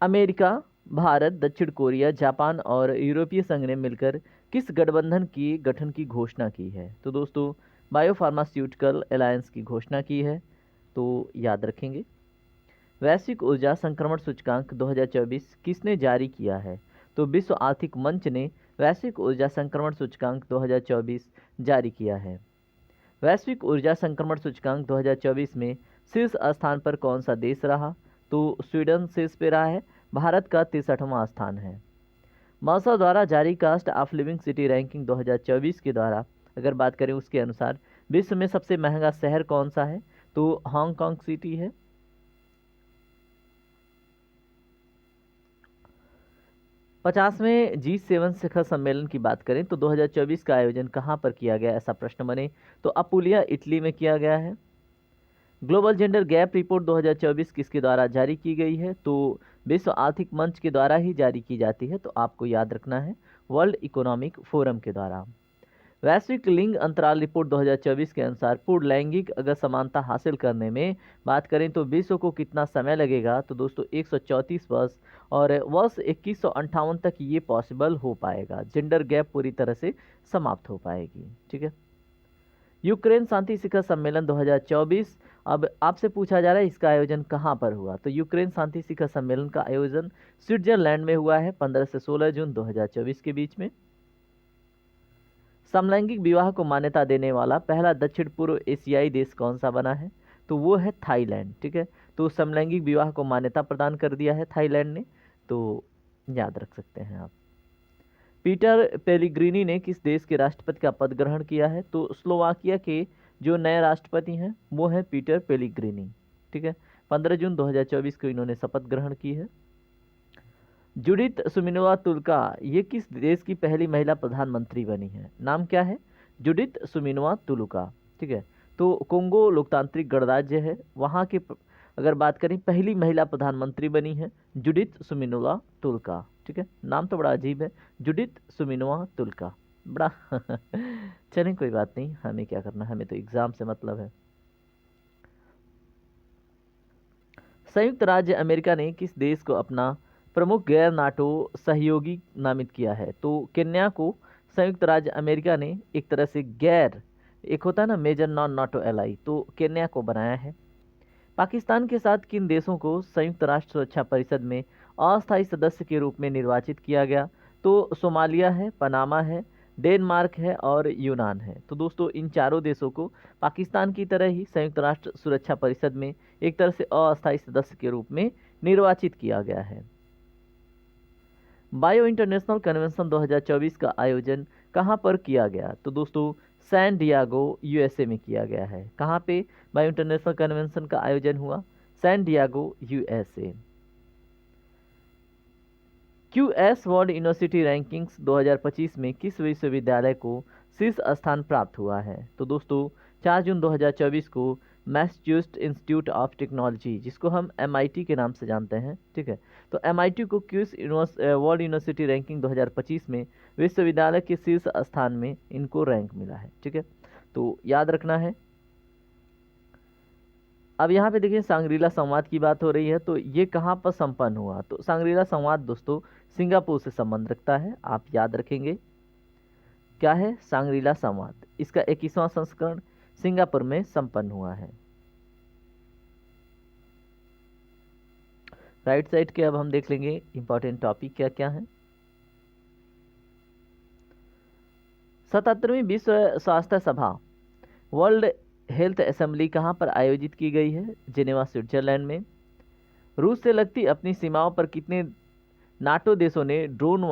अमेरिका, भारत, दक्षिण कोरिया, जापान और यूरोपीय संघ ने मिलकर किस गठबंधन की गठन की घोषणा की है? तो दोस्तों बायोफार्मास्यूटिकल अलायंस की घोषणा की है, तो याद रखेंगे। वैश्विक ऊर्जा संक्रमण सूचकांक 2024 किसने जारी किया है? तो विश्व आर्थिक मंच ने वैश्विक ऊर्जा संक्रमण सूचकांक 2024 जारी किया है। वैश्विक ऊर्जा संक्रमण सूचकांक 2024 में शीर्ष स्थान पर कौन सा देश रहा? तो स्वीडन शीर्ष पे रहा है, भारत का 63वां स्थान है। मौसा द्वारा जारी cost of living city ranking 2024 के द्वारा अगर बात करें उसके अनुसार विश्व में सबसे महंगा शहर कौन सा है? तो हांगकांग सिटी है। 50वें G7 शिखर सम्मेलन की बात करें तो 2024 का आयोजन कहाँ पर किया गया, ऐसा प्रश्न बने तो अपुलिया इटली में किया गया है। ग्लोबल जेंडर गैप रिपोर्ट 2024 किसके द्वारा जारी की गई है? तो विश्व आर्थिक मंच के द्वारा ही जारी की जाती है, तो आपको याद रखना है वर्ल्ड इकोनॉमिक फोरम के द्वारा। वैश्विक लिंग अंतराल रिपोर्ट 2024 के अनुसार पूर्ण लैंगिक अगर समानता हासिल करने में बात करें तो विश्व को कितना समय लगेगा? तो दोस्तों 134 वर्ष, और वर्ष 2158 तक ये पॉसिबल हो पाएगा, जेंडर गैप पूरी तरह से समाप्त हो पाएगी। ठीक है। यूक्रेन शांति शिखर सम्मेलन 2024, अब आपसे पूछा जा रहा है इसका आयोजन कहाँ पर हुआ? तो यूक्रेन शांति शिखर सम्मेलन का आयोजन स्विट्जरलैंड में हुआ है 15 से 16 जून 2024 के बीच में। समलैंगिक विवाह को मान्यता देने वाला पहला दक्षिण पूर्व एशियाई देश कौन सा बना है? तो वो है थाईलैंड। ठीक है, तो समलैंगिक विवाह को मान्यता प्रदान कर दिया है थाईलैंड ने, तो याद रख सकते हैं आप। पीटर पेलिग्रिनी ने किस देश के राष्ट्रपति का पद ग्रहण किया है? तो स्लोवाकिया के जो नए राष्ट्रपति हैं वो हैं पीटर पेलिग्रिनी। ठीक है, 15 जून 2024 को इन्होंने शपथ ग्रहण की है। जुडिथ सुमिनोवा तुलका ये किस देश की पहली महिला प्रधानमंत्री बनी है? नाम क्या है? जुडिथ सुमिनोवा तुलका। ठीक है, तो कोंगो लोकतांत्रिक गणराज्य है, वहाँ के अगर बात करें पहली महिला प्रधानमंत्री बनी है जुडिथ सुमिनोवा तुलका। ठीक है, नाम तो बड़ा अजीब है, जुडिथ सुमिनोवा तुलका, बड़ा चलें कोई बात नहीं, हमें क्या करना, हमें तो एग्जाम से मतलब है। संयुक्त राज्य अमेरिका ने किस देश को अपना प्रमुख गैर नाटो सहयोगी नामित किया है? तो केन्या को संयुक्त राज्य अमेरिका ने एक तरह से गैर, एक होता है ना मेजर नॉन नाटो एलाई, तो केन्या को बनाया है। पाकिस्तान के साथ किन देशों को संयुक्त राष्ट्र सुरक्षा परिषद में अस्थायी सदस्य के रूप में निर्वाचित किया गया? तो सोमालिया है, पनामा है, डेनमार्क है और यूनान है। तो दोस्तों इन चारों देशों को पाकिस्तान की तरह ही संयुक्त राष्ट्र सुरक्षा परिषद में एक तरह से अस्थायी सदस्य के रूप में निर्वाचित किया गया है। बायो इंटरनेशनल कन्वेंशन 2024 का आयोजन कहाँ पर किया गया? तो दोस्तों सैन डियागो यूएसए में किया गया है। कहाँ पे बायो इंटरनेशनल कन्वेंशन का आयोजन हुआ? San Diego USA. QS World University Rankings 2025 में किस विश्वविद्यालय को शीर्ष स्थान प्राप्त हुआ है? तो दोस्तों 4 जून 2024 को मैसाचुसेट्स इंस्टीट्यूट ऑफ टेक्नोलॉजी, जिसको हम MIT के नाम से जानते हैं, ठीक है, तो MIT को क्यूएस वर्ल्ड यूनिवर्सिटी रैंकिंग 2025 में विश्वविद्यालय के शीर्ष स्थान में इनको रैंक मिला है। ठीक है, तो याद रखना है। अब यहाँ पे देखिए सांग्रीला संवाद की बात हो रही है, तो ये कहाँ पर संपन्न हुआ? तो सांग्रीला संवाद दोस्तों सिंगापुर से संबंध रखता है, आप याद रखेंगे। क्या है? सांग्रीला संवाद, इसका 21वां संस्करण सिंगापुर में संपन्न हुआ है। राइट साइड के अब हम देख लेंगे इंपॉर्टेंट टॉपिक क्या क्या है। 77वीं विश्व स्वास्थ्य सभा वर्ल्ड हेल्थ असेंबली कहाँ पर आयोजित की गई है? जेनेवा स्विट्जरलैंड में। रूस से लगती अपनी सीमाओं पर कितने नाटो देशों ने ड्रोन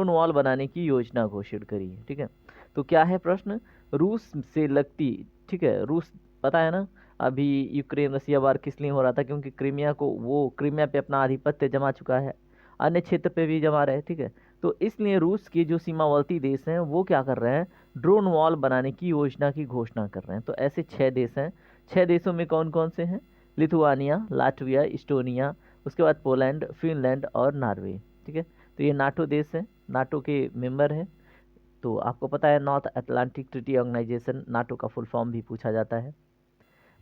वॉल बनाने की योजना घोषित करी है? ठीक है, तो क्या है प्रश्न? रूस से लगती, ठीक है, रूस पता है ना अभी यूक्रेन रसिया वार किस लिए हो रहा था? क्योंकि क्रीमिया पे अपना आधिपत्य जमा चुका है, अन्य क्षेत्र पे भी जमा रहे। ठीक है, तो इसलिए रूस के जो सीमावर्ती देश हैं वो क्या कर रहे हैं? ड्रोन वॉल बनाने की योजना की घोषणा कर रहे हैं। तो ऐसे 6 देश हैं। 6 देशों में कौन कौन से हैं? लिथुआनिया, लाटविया, इस्टोनिया, उसके बाद पोलैंड, फिनलैंड और नॉर्वे। ठीक है, तो ये नाटो देश हैं, नाटो के मेंबर हैं। तो आपको पता है North Atlantic Treaty Organization, NATO का फुल फॉर्म भी पूछा जाता है।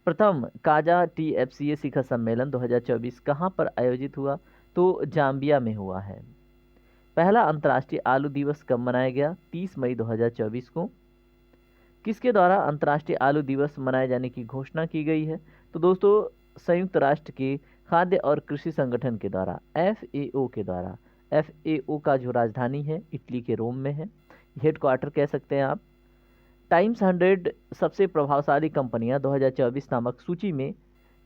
प्रथम काजा TFCA शिखर सम्मेलन 2024 कहाँ पर आयोजित हुआ? तो जाम्बिया में हुआ है। पहला अंतर्राष्ट्रीय आलू दिवस कब मनाया गया? 30 मई 2024 को। किसके द्वारा अंतर्राष्ट्रीय आलू दिवस मनाए जाने की घोषणा की गई है? तो दोस्तों संयुक्त राष्ट्र के खाद्य और कृषि संगठन के द्वारा, FAO के द्वारा। FAO का जो राजधानी है इटली के रोम में है, हेडक्वार्टर कह सकते हैं आप। टाइम्स 100 सबसे प्रभावशाली कंपनियां 2024 नामक सूची में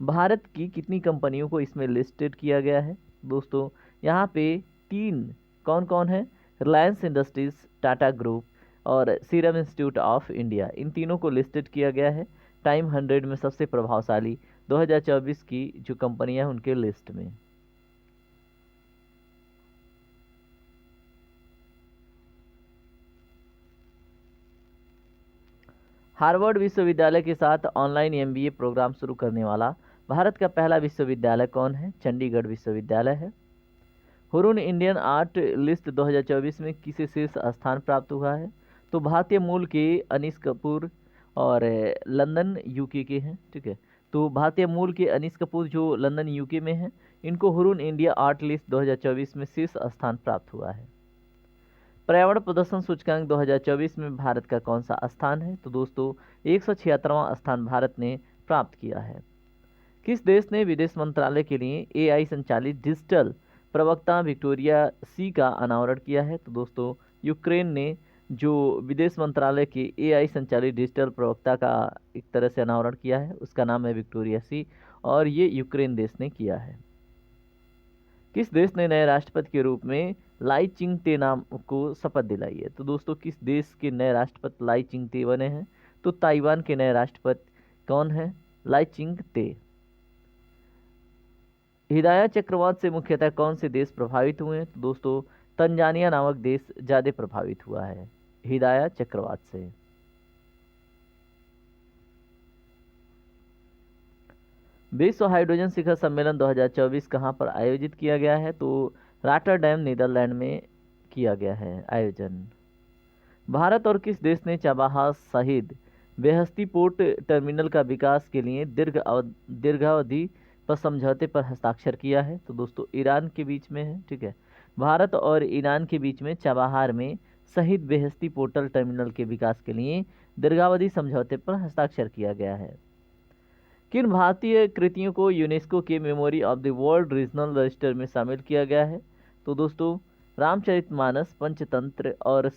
भारत की कितनी कंपनियों को इसमें लिस्टेड किया गया है? दोस्तों यहाँ पे 3 कौन कौन है? रिलायंस इंडस्ट्रीज, टाटा ग्रुप और सीरम इंस्टीट्यूट ऑफ इंडिया, इन तीनों को लिस्टेड किया गया है टाइम 100 में सबसे प्रभावशाली 2024 की जो कंपनियां हैं उनके लिस्ट में। हार्वर्ड विश्वविद्यालय के साथ ऑनलाइन MBA प्रोग्राम शुरू करने वाला भारत का पहला विश्वविद्यालय कौन है? चंडीगढ़ विश्वविद्यालय है। हुरून इंडियन आर्ट लिस्ट 2024 में किसे शीर्ष स्थान प्राप्त हुआ है? तो भारतीय मूल के अनीस कपूर और लंदन UK के हैं। ठीक है, तो भारतीय मूल के अनीस कपूर जो लंदन UK में हैं, इनको हुरून इंडिया आर्ट लिस्ट 2024 में शीर्ष स्थान प्राप्त हुआ है। पर्यावरण प्रदर्शन सूचकांक 2024 में भारत का कौन सा स्थान है? तो दोस्तों 176वां स्थान भारत ने प्राप्त किया है। किस देश ने विदेश मंत्रालय के लिए AI संचालित डिजिटल प्रवक्ता विक्टोरिया C का अनावरण किया है? तो दोस्तों यूक्रेन ने जो विदेश मंत्रालय के AI संचालित डिजिटल प्रवक्ता का एक तरह से अनावरण किया है, उसका नाम है विक्टोरिया C और ये यूक्रेन देश ने किया है। किस देश ने नए राष्ट्रपति के रूप में लाई चिंगते नाम को शपथ दिलाई है? तो दोस्तों किस देश के नए राष्ट्रपति लाई चिंगते बने हैं? तो ताइवान के नए राष्ट्रपति कौन है? लाई चिंगते। हिदायत चक्रवात से मुख्यतः कौन से देश प्रभावित हुए हैं? तो दोस्तों तंजानिया नामक देश ज्यादा प्रभावित हुआ है हिदायत चक्रवात से। विश्व हाइड्रोजन शिखर सम्मेलन 2024 कहाँ पर आयोजित किया गया है? तो रॉटरडैम नीदरलैंड में किया गया है आयोजन। भारत और किस देश ने चाबहार शहीद बेहस्ती पोर्ट टर्मिनल का विकास के लिए दीर्घावधि पर समझौते पर हस्ताक्षर किया है? तो दोस्तों ईरान के बीच में है। ठीक है, भारत और ईरान के बीच में चाबहार में शहीद बेहस्ती पोर्टल टर्मिनल के विकास के लिए दीर्घावधि समझौते पर हस्ताक्षर किया गया है। किन भारतीय कृतियों को यूनेस्को के memory of the world regional register में शामिल किया गया है? तो दोस्तों रामचरितमानस, पंचतंत्र और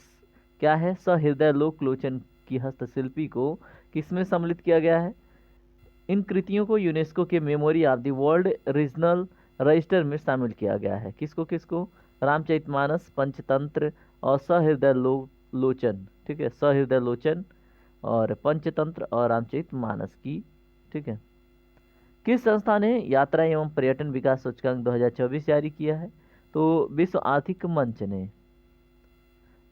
क्या है सहृदय लोकलोचन की हस्तशिल्पी को किसमें सम्मिलित किया गया है? इन कृतियों को यूनेस्को के memory of the world regional register में शामिल किया गया है। किसको किसको? रामचरितमानस, पंचतंत्र और सहृदय लोचन। ठीक है, सहृदय लोचन और पंचतंत्र और रामचरितमानस की। ठीक है, किस संस्था ने यात्रा एवं पर्यटन विकास सूचकांक 2024 जारी किया है? तो विश्व आर्थिक मंच ने।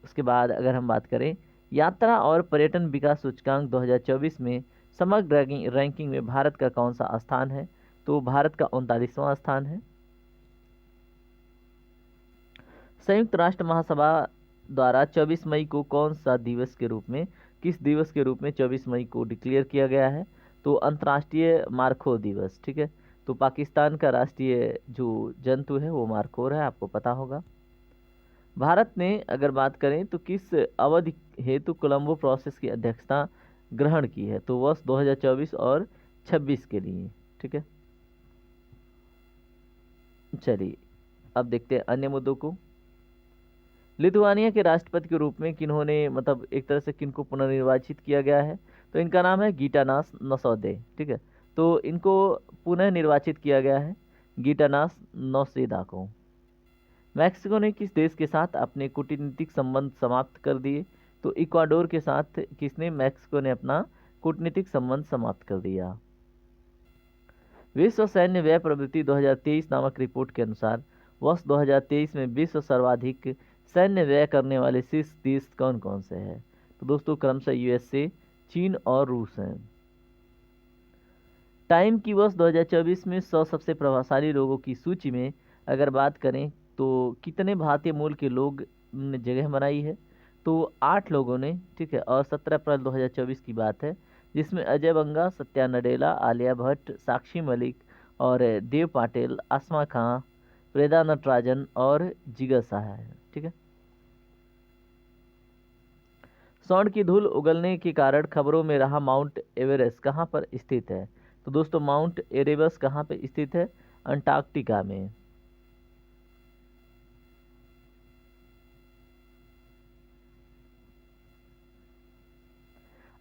उसके बाद अगर हम बात करें यात्रा और पर्यटन विकास सूचकांक 2024 में समग्र रैंकिंग में भारत का कौन सा स्थान है? तो भारत का 39वां स्थान है। संयुक्त राष्ट्र महासभा द्वारा 24 मई को कौन सा दिवस के रूप में, किस दिवस के रूप में 24 मई को डिक्लेयर किया गया है? तो अंतर्राष्ट्रीय मार्खो दिवस। ठीक है, तो पाकिस्तान का राष्ट्रीय जो जंतु है वो मार्खोर है, आपको पता होगा। भारत ने अगर बात करें तो किस अवधि हेतु कोलंबो प्रोसेस की अध्यक्षता ग्रहण की है? तो वर्ष 2024 और 26 के लिए। ठीक है, चलिए अब देखते हैं अन्य मुद्दों को। लिथुआनिया के राष्ट्रपति के रूप में किन्होंने मतलब एक तरह से किनको पुनर्निर्वाचित किया गया है? तो इनका नाम है गीटानास नसौदे। ठीक है, तो इनको पुनः निर्वाचित किया गया है गीटानास नौसेदा को। मैक्सिको ने किस देश के साथ अपने कूटनीतिक संबंध समाप्त कर दिए? तो इक्वाडोर के साथ किसने, मैक्सिको ने अपना कूटनीतिक संबंध समाप्त कर दिया। विश्व सैन्य व्यय प्रवृत्ति 2023 नामक रिपोर्ट के अनुसार वर्ष 2023 में विश्व सर्वाधिक सैन्य व्यय करने वाले शीर्ष देश कौन कौन से हैं? तो दोस्तों क्रमशः यूएसए, चीन और रूस हैं। टाइम की वर्ष 2024 में 100 सबसे प्रभावशाली लोगों की सूची में अगर बात करें तो कितने भारतीय मूल के लोग ने जगह बनाई है? तो 8 लोगों ने, ठीक है। और 17 अप्रैल 2024 की बात है, जिसमें अजय बंगा, सत्या नडेला, आलिया भट्ट, साक्षी मलिक और देव पाटिल, आसमा खां, प्रेदा नटराजन और जिगर शाह है, ठीक है। स्वर्ण की धूल उगलने के कारण खबरों में रहा माउंट एवरेस्ट कहाँ पर स्थित है? तो दोस्तों माउंट एरेबस कहाँ पे स्थित है? अंटार्कटिका में।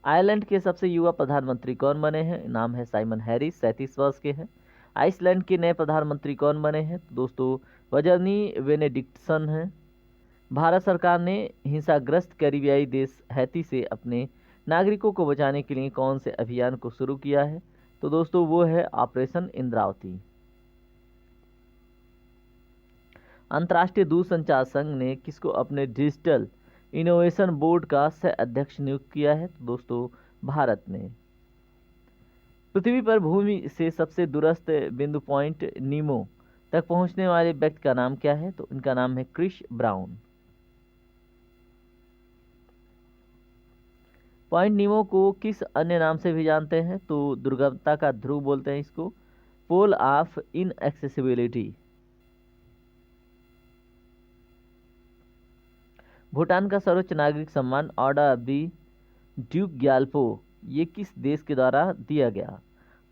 आयरलैंड के सबसे युवा प्रधानमंत्री कौन बने हैं? नाम है साइमन हैरिस, 37 वर्ष के हैं। आइसलैंड के नए प्रधानमंत्री कौन बने हैं? तो दोस्तों वजरनी वेनेडिक्टसन हैं। भारत सरकार ने हिंसाग्रस्त कैरिबियाई देश हैती से अपने नागरिकों को बचाने के लिए कौन से अभियान को शुरू किया है? तो दोस्तों वो है ऑपरेशन इंद्रावती। अंतर्राष्ट्रीय दूरसंचार संघ ने किसको अपने डिजिटल इनोवेशन बोर्ड का सह अध्यक्ष नियुक्त किया है? तो दोस्तों भारत ने। पृथ्वी पर भूमि से सबसे दूरस्थ बिंदु पॉइंट नीमो तक पहुंचने वाले व्यक्ति का नाम क्या है? तो इनका नाम है क्रिस ब्राउन। पॉइंट नीमो को किस अन्य नाम से भी जानते हैं? तो दुर्गमता का ध्रुव बोलते हैं इसको, पोल ऑफ इनएक्सेसिबिलिटी। भूटान का सर्वोच्च नागरिक सम्मान order of the Duke Gyalpo ये किस देश के द्वारा दिया गया?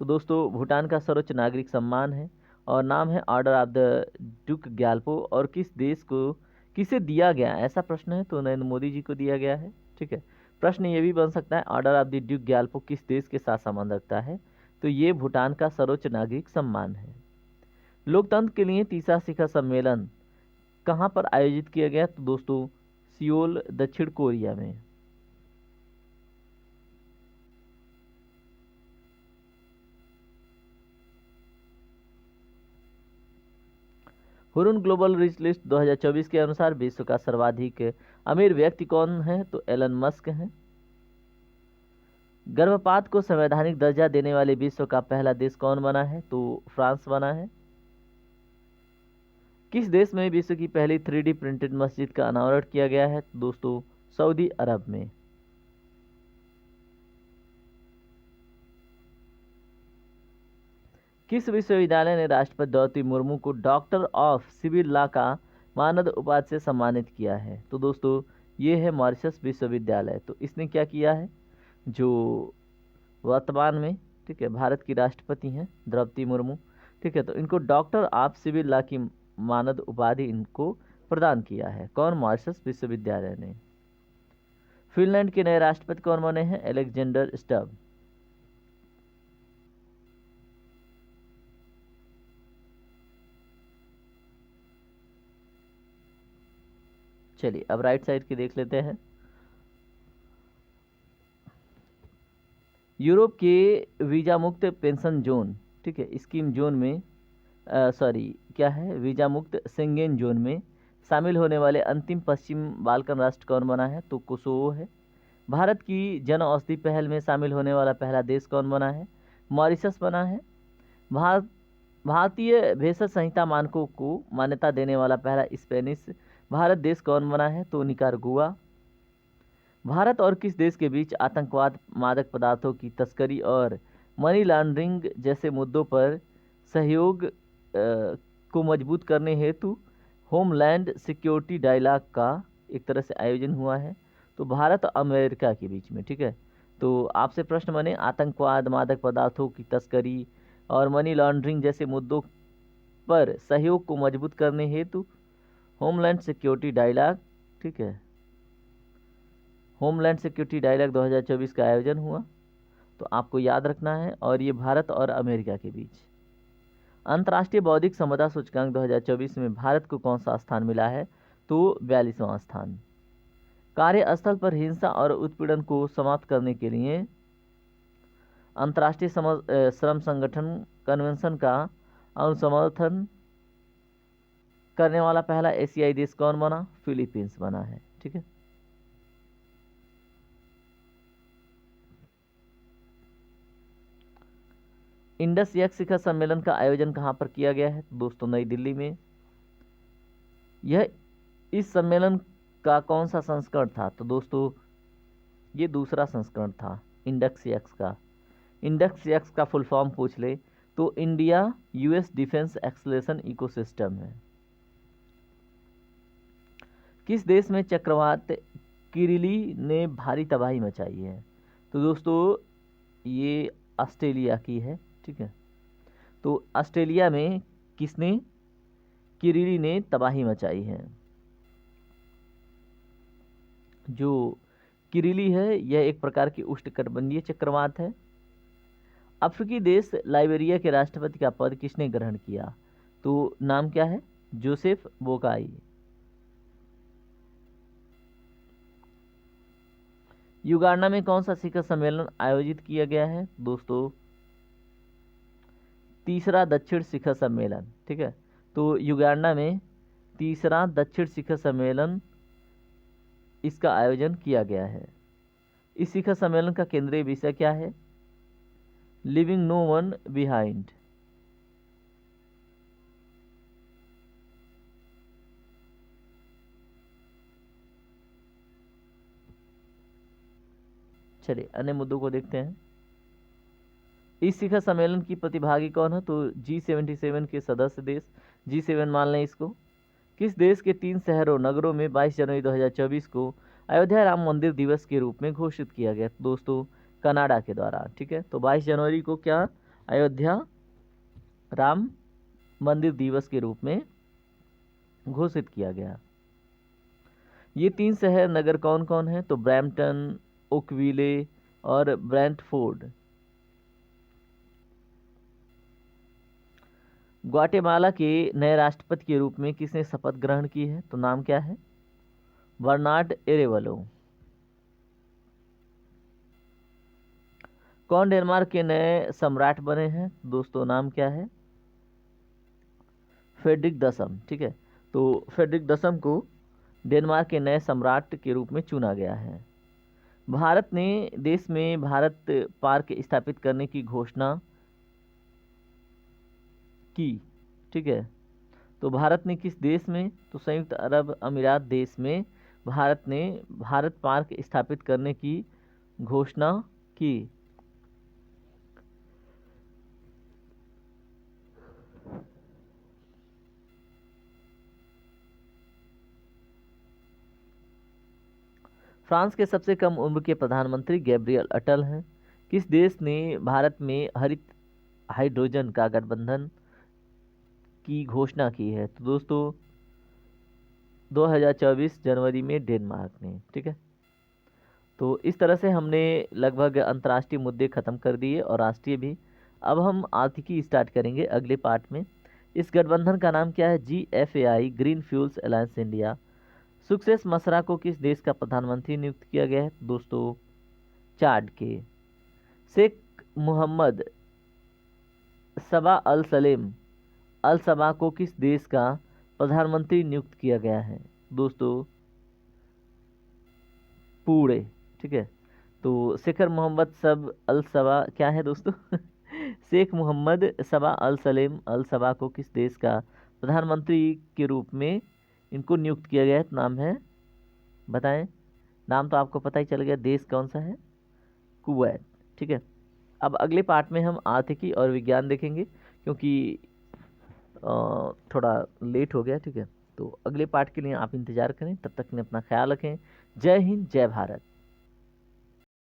तो दोस्तों भूटान का सर्वोच्च नागरिक सम्मान है और नाम है Order of the Duke Gyalpo. और किस देश को, किसे दिया गया, ऐसा प्रश्न है तो नरेंद्र मोदी जी को दिया गया है, ठीक है। प्रश्न ये भी बन सकता है Order of the Duke Gyalpo किस देश के साथ संबंध रखता है? तो ये भूटान का सर्वोच्च नागरिक सम्मान है। लोकतंत्र के लिए तीसरा शिखर सम्मेलन कहाँ पर आयोजित किया गया? तो दोस्तों सियोल, दक्षिण कोरिया में। हुरुन ग्लोबल रिच लिस्ट 2024 के अनुसार विश्व का सर्वाधिक अमीर व्यक्ति कौन है? तो एलन मस्क हैं। गर्भपात को संवैधानिक दर्जा देने वाले विश्व का पहला देश कौन बना है? तो फ्रांस बना है। किस देश में विश्व की पहली 3D प्रिंटेड मस्जिद का अनावरण किया गया है? तो दोस्तों सऊदी अरब में। किस विश्वविद्यालय ने राष्ट्रपति द्रौपदी मुर्मू को डॉक्टर ऑफ सिविल लॉ का मानद उपाधि से सम्मानित किया है? तो दोस्तों ये है मॉरिशस विश्वविद्यालय। तो इसने क्या किया है, जो वर्तमान में, ठीक है, भारत की राष्ट्रपति हैं द्रौपदी मुर्मू, ठीक है, तो इनको डॉक्टर ऑफ सिविल लॉ की मानद उपाधि इनको प्रदान किया है। कौन? मॉरिशस विश्वविद्यालय ने। फिनलैंड के नए राष्ट्रपति कौन बने हैं? Alexander Stubb. चलिए अब राइट साइड की देख लेते हैं। यूरोप के वीजा मुक्त पेंशन जोन, ठीक है, स्कीम जोन में क्या है, वीजा मुक्त शेंगेन जोन में शामिल होने वाले अंतिम पश्चिम बाल्कन राष्ट्र कौन बना है? तो कोसोवो है। भारत की जन औषधि पहल में शामिल होने वाला पहला देश कौन बना है? मॉरिशस बना है। भारत भारतीय भेषज संहिता मानकों को मान्यता देने वाला पहला स्पेनिश भारत देश कौन बना है? तो निकारागुआ। भारत और किस देश के बीच आतंकवाद, मादक पदार्थों की तस्करी और मनी लॉन्ड्रिंग जैसे मुद्दों पर सहयोग को मजबूत करने हेतु होमलैंड सिक्योरिटी डायलॉग का एक तरह से आयोजन हुआ है? तो भारत और अमेरिका के बीच में, ठीक है। तो आपसे प्रश्न बने आतंकवाद, मादक पदार्थों की तस्करी और मनी लॉन्ड्रिंग जैसे मुद्दों पर सहयोग को मजबूत करने हेतु होमलैंड सिक्योरिटी डायलॉग, ठीक है, होमलैंड सिक्योरिटी डायलॉग 2024 का आयोजन हुआ। तो आपको याद रखना है, और ये भारत और अमेरिका के बीच। अंतर्राष्ट्रीय बौद्धिक संपदा सूचकांक 2024 में भारत को कौन सा स्थान मिला है? तो 42वां स्थान। कार्यस्थल पर हिंसा और उत्पीड़न को समाप्त करने के लिए अंतर्राष्ट्रीय श्रम संगठन कन्वेंशन का अनुसमर्थन करने वाला पहला एशियाई देश कौन बना? फिलीपींस बना है, ठीक है। इंडस यक्ष शिखर सम्मेलन का आयोजन कहाँ पर किया गया है? दोस्तों नई दिल्ली में। यह इस सम्मेलन का कौन सा संस्करण था? तो दोस्तों ये दूसरा संस्करण था इंडक्स यक्स का। इंडक्स यक्स का फुल फॉर्म पूछ ले तो India US defence acceleration ecosystem है। किस देश में चक्रवात किरिली ने भारी तबाही मचाई है? तो दोस्तों ये ऑस्ट्रेलिया की है, ठीक है। तो ऑस्ट्रेलिया में किसने किरिली ने तबाही मचाई है? जो किरिली है यह एक प्रकार की उष्णकटिबंधीय चक्रवात है। अफ्रीकी देश लाइबेरिया के राष्ट्रपति का पद किसने ग्रहण किया? तो नाम क्या है? जोसेफ बोकाई। युगांडा में कौन सा शिखर सम्मेलन आयोजित किया गया है? दोस्तों तीसरा दक्षिण शिखर सम्मेलन, ठीक है। तो युगांडा में तीसरा दक्षिण शिखर सम्मेलन इसका आयोजन किया गया है। इस शिखर सम्मेलन का केंद्रीय विषय क्या है? Living no one behind. चलिए अन्य मुद्दों को देखते हैं। इस शिखर सम्मेलन की प्रतिभागी कौन है? तो G77 के सदस्य देश, G7 मान लें इसको। किस देश के 3 शहरों नगरों में 22 जनवरी 2024 को अयोध्या राम मंदिर दिवस के रूप में घोषित किया गया? दोस्तों कनाडा के द्वारा, ठीक है। तो 22 जनवरी को क्या अयोध्या राम मंदिर दिवस के रूप में घोषित किया गया। ये 3 शहर नगर कौन कौन है? तो ब्रैम्पटन, ओकविले और ब्रेंटफोर्ड। ग्वाटेमाला के नए राष्ट्रपति के रूप में किसने शपथ ग्रहण की है? तो नाम क्या है? बर्नार्ड एरेवलो। कौन डेनमार्क के नए सम्राट बने हैं? दोस्तों नाम क्या है? फ्रेडरिक दसम, ठीक है। तो फ्रेडरिक दसम को डेनमार्क के नए सम्राट के रूप में चुना गया है। भारत ने देश में भारत पार्क स्थापित करने की घोषणा की, ठीक है। तो भारत ने किस देश में? तो संयुक्त अरब अमीरात देश में भारत ने भारत पार्क स्थापित करने की घोषणा की। फ्रांस के सबसे कम उम्र के प्रधानमंत्री गैब्रियल अटल हैं। किस देश ने भारत में हरित हाइड्रोजन का गठबंधन की घोषणा की है? तो दोस्तों 2024 जनवरी में डेनमार्क ने, ठीक है। तो इस तरह से हमने लगभग अंतर्राष्ट्रीय मुद्दे खत्म कर दिए और राष्ट्रीय भी। अब हम आर्थिकी स्टार्ट करेंगे अगले पार्ट में। इस गठबंधन का नाम क्या है? GFAI, green fuels alliance India. Success मसरा को किस देश का प्रधानमंत्री नियुक्त किया गया है? दोस्तों चाड के। शेख मोहम्मद सबा अल सलेम अल सबा को किस देश का प्रधानमंत्री नियुक्त किया गया है? दोस्तों पुणे, ठीक है। तो शेखर मोहम्मद सब अल सबा क्या है दोस्तों? शेख मोहम्मद सबा अल सलेम अल सबा को किस देश का प्रधानमंत्री के रूप में इनको नियुक्त किया गया है? नाम है, बताएं। नाम तो आपको पता ही चल गया, देश कौन सा है? कुवैत, ठीक है। अब अगले पार्ट में हम आर्थिकी और विज्ञान देखेंगे क्योंकि थोड़ा लेट हो गया, ठीक है। तो अगले पार्ट के लिए आप इंतज़ार करें, तब तक में अपना ख्याल रखें। जय हिंद, जय भारत।